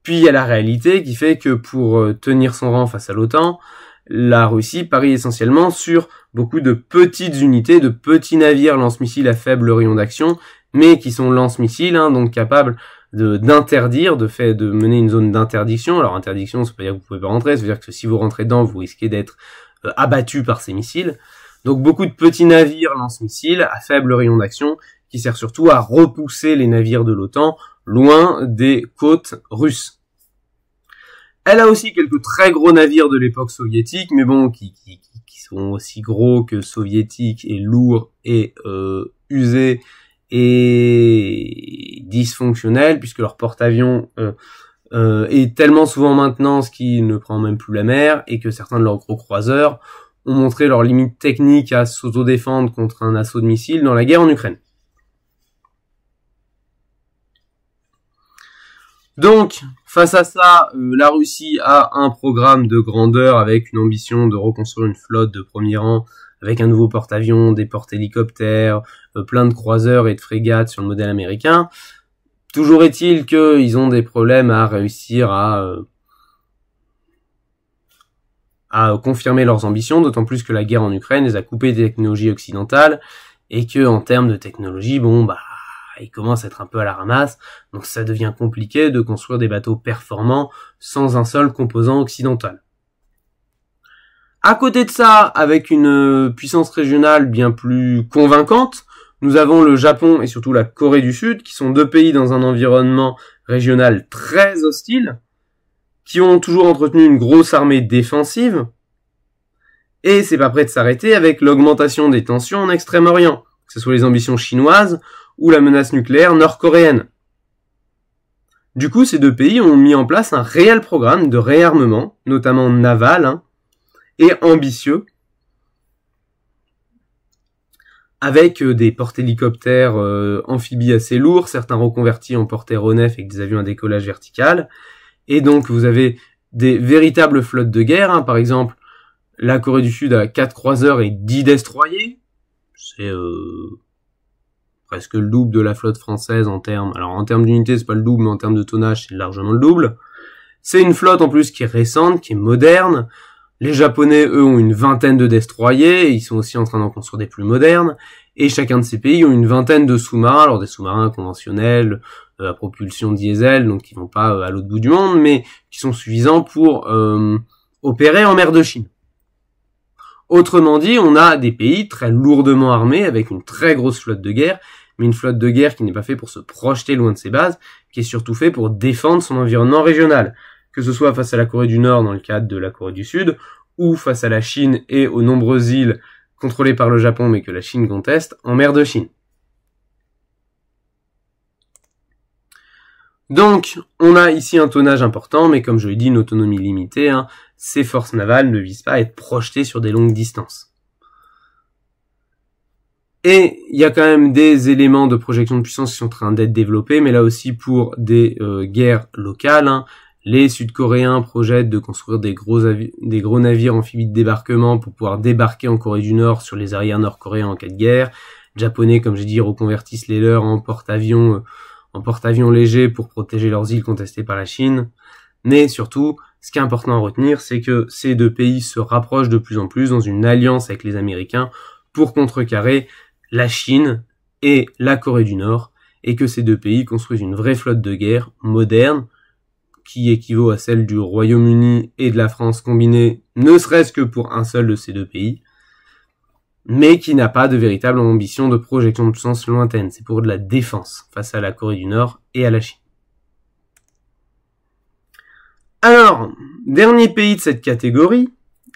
[SPEAKER 1] Puis il y a la réalité qui fait que pour tenir son rang face à l'OTAN, la Russie parie essentiellement sur beaucoup de petites unités, de petits navires lance-missiles à faible rayon d'action, mais qui sont lance-missiles, donc capables d'interdire, de mener une zone d'interdiction. Alors interdiction, ça veut pas dire que vous pouvez pas rentrer, ça veut dire que si vous rentrez dedans, vous risquez d'être abattu par ces missiles. Donc beaucoup de petits navires lance-missiles à faible rayon d'action, qui servent surtout à repousser les navires de l'OTAN loin des côtes russes. Elle a aussi quelques très gros navires de l'époque soviétique, mais bon, qui sont aussi gros que soviétiques et lourds et usés et dysfonctionnels, puisque leur porte-avions est tellement souvent en maintenance qu'il ne prend même plus la mer, et que certains de leurs gros croiseurs ont montré leurs limites techniques à s'autodéfendre contre un assaut de missiles dans la guerre en Ukraine. Donc, face à ça, la Russie a un programme de grandeur avec une ambition de reconstruire une flotte de premier rang avec un nouveau porte-avions, des porte-hélicoptères, plein de croiseurs et de frégates sur le modèle américain. Toujours est-il qu'ils ont des problèmes à réussir à confirmer leurs ambitions, d'autant plus que la guerre en Ukraine les a coupé des technologies occidentales, et que en termes de technologie, ils commencent à être un peu à la ramasse, donc ça devient compliqué de construire des bateaux performants sans un seul composant occidental. À côté de ça, avec une puissance régionale bien plus convaincante, nous avons le Japon et surtout la Corée du Sud, qui sont deux pays dans un environnement régional très hostile, qui ont toujours entretenu une grosse armée défensive, et c'est pas prêt de s'arrêter avec l'augmentation des tensions en Extrême-Orient, que ce soit les ambitions chinoises ou la menace nucléaire nord-coréenne. Du coup, ces deux pays ont mis en place un réel programme de réarmement, notamment naval, et ambitieux, avec des porte-hélicoptères amphibies assez lourds, certains reconvertis en porte-aéronefs avec des avions à décollage vertical. Et donc, vous avez des véritables flottes de guerre. Par exemple, la Corée du Sud a 4 croiseurs et 10 destroyers. C'est presque le double de la flotte française en termes... Alors, en termes d'unité, c'est pas le double, mais en termes de tonnage, c'est largement le double. C'est une flotte, en plus, qui est récente, qui est moderne. Les Japonais, eux, ont une vingtaine de destroyers, et ils sont aussi en train d'en construire des plus modernes, et chacun de ces pays ont une vingtaine de sous-marins, alors des sous-marins conventionnels, à propulsion diesel, donc qui vont pas à l'autre bout du monde, mais qui sont suffisants pour opérer en mer de Chine. Autrement dit, on a des pays très lourdement armés, avec une très grosse flotte de guerre, mais une flotte de guerre qui n'est pas faite pour se projeter loin de ses bases, qui est surtout faite pour défendre son environnement régional, que ce soit face à la Corée du Nord dans le cadre de la Corée du Sud, ou face à la Chine et aux nombreuses îles contrôlées par le Japon mais que la Chine conteste, en mer de Chine. Donc, on a ici un tonnage important, mais comme je l'ai dit, une autonomie limitée. Ces forces navales ne visent pas à être projetées sur des longues distances. Et il y a quand même des éléments de projection de puissance qui sont en train d'être développés, mais là aussi pour des guerres locales. Les Sud-Coréens projettent de construire des gros navires amphibies de débarquement pour pouvoir débarquer en Corée du Nord sur les arrières nord-coréens en cas de guerre. Les Japonais, comme j'ai dit, reconvertissent les leurs en porte-avions légers pour protéger leurs îles contestées par la Chine. Mais surtout, ce qui est important à retenir, c'est que ces deux pays se rapprochent de plus en plus dans une alliance avec les Américains pour contrecarrer la Chine et la Corée du Nord, et que ces deux pays construisent une vraie flotte de guerre moderne, qui équivaut à celle du Royaume-Uni et de la France combinée, ne serait-ce que pour un seul de ces deux pays, mais qui n'a pas de véritable ambition de projection de puissance lointaine. C'est pour de la défense face à la Corée du Nord et à la Chine. Alors, dernier pays de cette catégorie,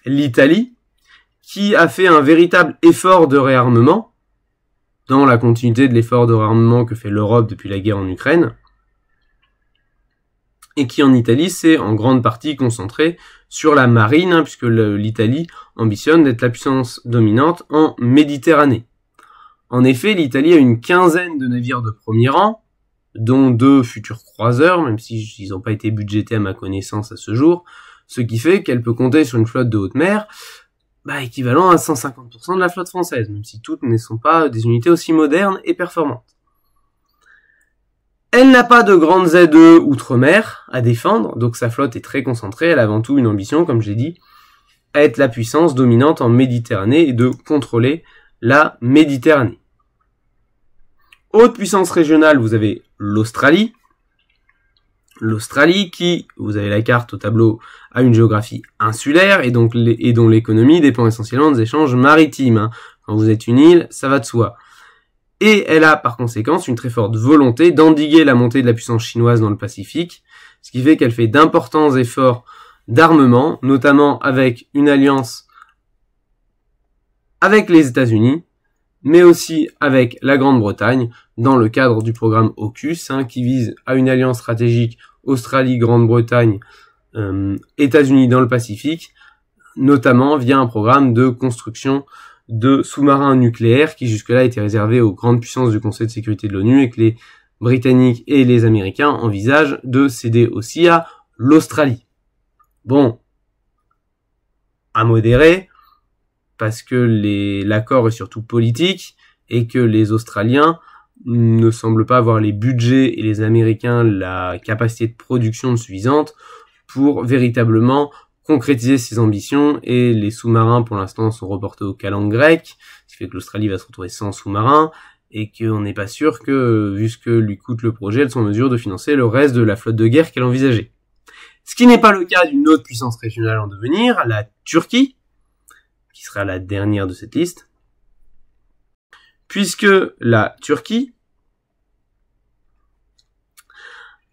[SPEAKER 1] l'Italie, qui a fait un véritable effort de réarmement, dans la continuité de l'effort de réarmement que fait l'Europe depuis la guerre en Ukraine, et qui en Italie s'est en grande partie concentré sur la marine, puisque l'Italie ambitionne d'être la puissance dominante en Méditerranée. En effet, l'Italie a une quinzaine de navires de premier rang, dont 2 futurs croiseurs, même si ils n'ont pas été budgétés à ma connaissance à ce jour, ce qui fait qu'elle peut compter sur une flotte de haute mer, équivalent à 150% de la flotte française, même si toutes ne sont pas des unités aussi modernes et performantes. Elle n'a pas de grandes ZE outre-mer à défendre, donc sa flotte est très concentrée. Elle a avant tout une ambition, comme j'ai dit, à être la puissance dominante en Méditerranée et de contrôler la Méditerranée. Autre puissance régionale, vous avez l'Australie. L'Australie qui, vous avez la carte au tableau, a une géographie insulaire et dont l'économie dépend essentiellement des échanges maritimes. Quand vous êtes une île, ça va de soi. Et elle a par conséquent une très forte volonté d'endiguer la montée de la puissance chinoise dans le Pacifique, ce qui fait qu'elle fait d'importants efforts d'armement, notamment avec une alliance avec les États-Unis, mais aussi avec la Grande-Bretagne, dans le cadre du programme AUKUS, qui vise à une alliance stratégique Australie, Grande-Bretagne, États-Unis dans le Pacifique, notamment via un programme de construction de sous-marins nucléaires qui jusque-là était réservé aux grandes puissances du Conseil de sécurité de l'ONU et que les Britanniques et les Américains envisagent de céder aussi à l'Australie. Bon, à modérer, parce que l'accord est surtout politique et que les Australiens ne semblent pas avoir les budgets et les Américains la capacité de production suffisante pour véritablement concrétiser ses ambitions, et les sous-marins pour l'instant sont reportés aux calendes grecques, ce qui fait que l'Australie va se retrouver sans sous-marins, et qu'on n'est pas sûr que, vu ce que lui coûte le projet, elle soit en mesure de financer le reste de la flotte de guerre qu'elle envisageait. Ce qui n'est pas le cas d'une autre puissance régionale en devenir, la Turquie, qui sera la dernière de cette liste, puisque la Turquie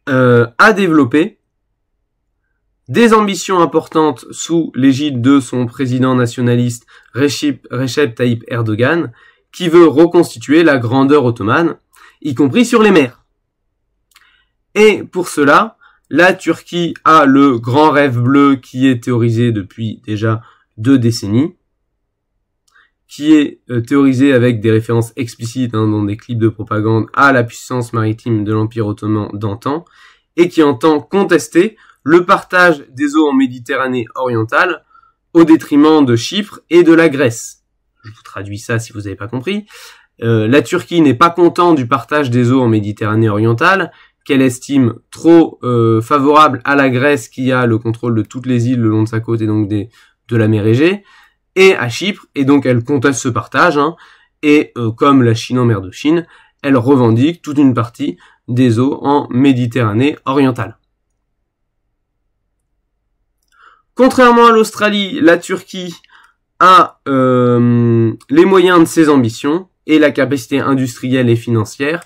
[SPEAKER 1] a développé des ambitions importantes sous l'égide de son président nationaliste Recep Tayyip Erdogan, qui veut reconstituer la grandeur ottomane, y compris sur les mers. Et pour cela, la Turquie a le grand rêve bleu qui est théorisé depuis déjà 2 décennies, qui est théorisé avec des références explicites dans des clips de propagande à la puissance maritime de l'Empire ottoman d'antan, et qui entend contester le partage des eaux en Méditerranée orientale au détriment de Chypre et de la Grèce. Je vous traduis ça si vous n'avez pas compris. La Turquie n'est pas contente du partage des eaux en Méditerranée orientale, qu'elle estime trop favorable à la Grèce qui a le contrôle de toutes les îles le long de sa côte et donc de la mer Égée, et à Chypre, et donc elle conteste ce partage, et comme la Chine en mer de Chine, elle revendique toute une partie des eaux en Méditerranée orientale. Contrairement à l'Australie, la Turquie a les moyens de ses ambitions et la capacité industrielle et financière,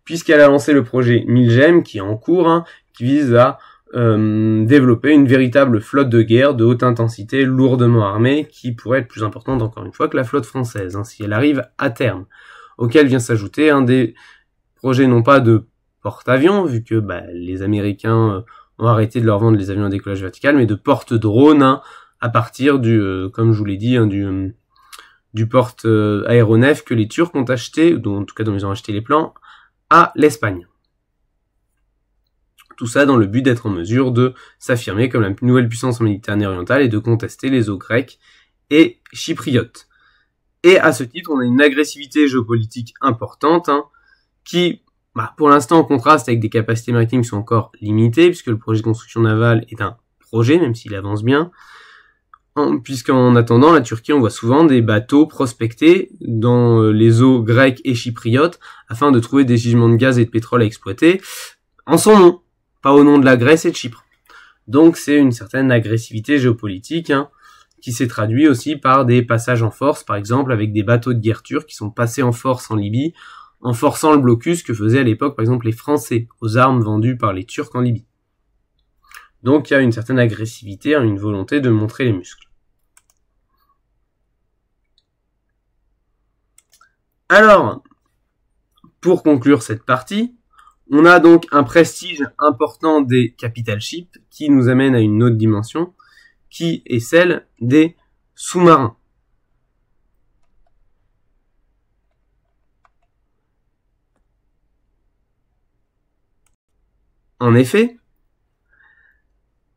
[SPEAKER 1] puisqu'elle a lancé le projet Milgem, qui est en cours, qui vise à développer une véritable flotte de guerre de haute intensité, lourdement armée, qui pourrait être plus importante encore une fois que la flotte française, si elle arrive à terme, auquel vient s'ajouter un des projets non pas de porte-avions, vu que les Américains ont arrêté de leur vendre les avions à décollage vertical, mais de porte-drones, à partir comme je vous l'ai dit, du porte-aéronef que les Turcs ont acheté, en tout cas dont ils ont acheté les plans, à l'Espagne. Tout ça dans le but d'être en mesure de s'affirmer comme la nouvelle puissance en Méditerranée orientale et de contester les eaux grecques et chypriotes. Et à ce titre, on a une agressivité géopolitique importante, qui, pour l'instant, en contraste avec des capacités maritimes qui sont encore limitées, puisque le projet de construction navale est un projet, même s'il avance bien, puisqu'en attendant, la Turquie, on voit souvent des bateaux prospectés dans les eaux grecques et chypriotes, afin de trouver des gisements de gaz et de pétrole à exploiter, en son nom, pas au nom de la Grèce et de Chypre. Donc c'est une certaine agressivité géopolitique, qui s'est traduit aussi par des passages en force, par exemple avec des bateaux de guerre turcs qui sont passés en force en Libye, en forçant le blocus que faisaient à l'époque par exemple les Français aux armes vendues par les Turcs en Libye. Donc il y a une certaine agressivité, une volonté de montrer les muscles. Alors, pour conclure cette partie, on a donc un prestige important des capital ships qui nous amène à une autre dimension, qui est celle des sous-marins. En effet,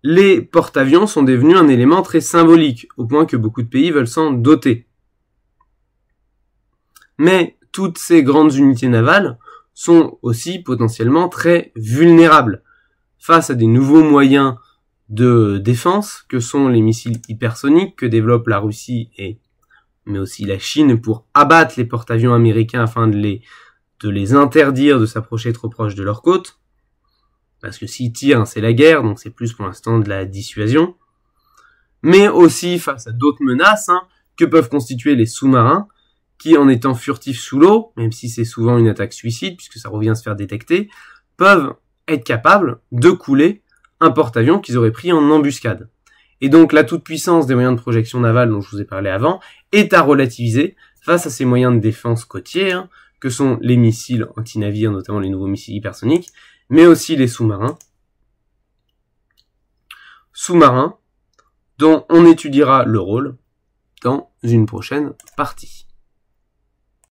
[SPEAKER 1] les porte-avions sont devenus un élément très symbolique, au point que beaucoup de pays veulent s'en doter. Mais toutes ces grandes unités navales sont aussi potentiellement très vulnérables face à des nouveaux moyens de défense que sont les missiles hypersoniques que développe la Russie mais aussi la Chine pour abattre les porte-avions américains afin de les interdire de s'approcher trop proche de leur côte. Parce que s'ils tirent, c'est la guerre, donc c'est plus pour l'instant de la dissuasion. Mais aussi face à d'autres menaces que peuvent constituer les sous-marins, qui, en étant furtifs sous l'eau, même si c'est souvent une attaque suicide, puisque ça revient à se faire détecter, peuvent être capables de couler un porte-avions qu'ils auraient pris en embuscade. Et donc la toute-puissance des moyens de projection navale dont je vous ai parlé avant est à relativiser face à ces moyens de défense côtiers, que sont les missiles anti-navires, notamment les nouveaux missiles hypersoniques, mais aussi les sous-marins, sous-marin dont on étudiera le rôle dans une prochaine partie.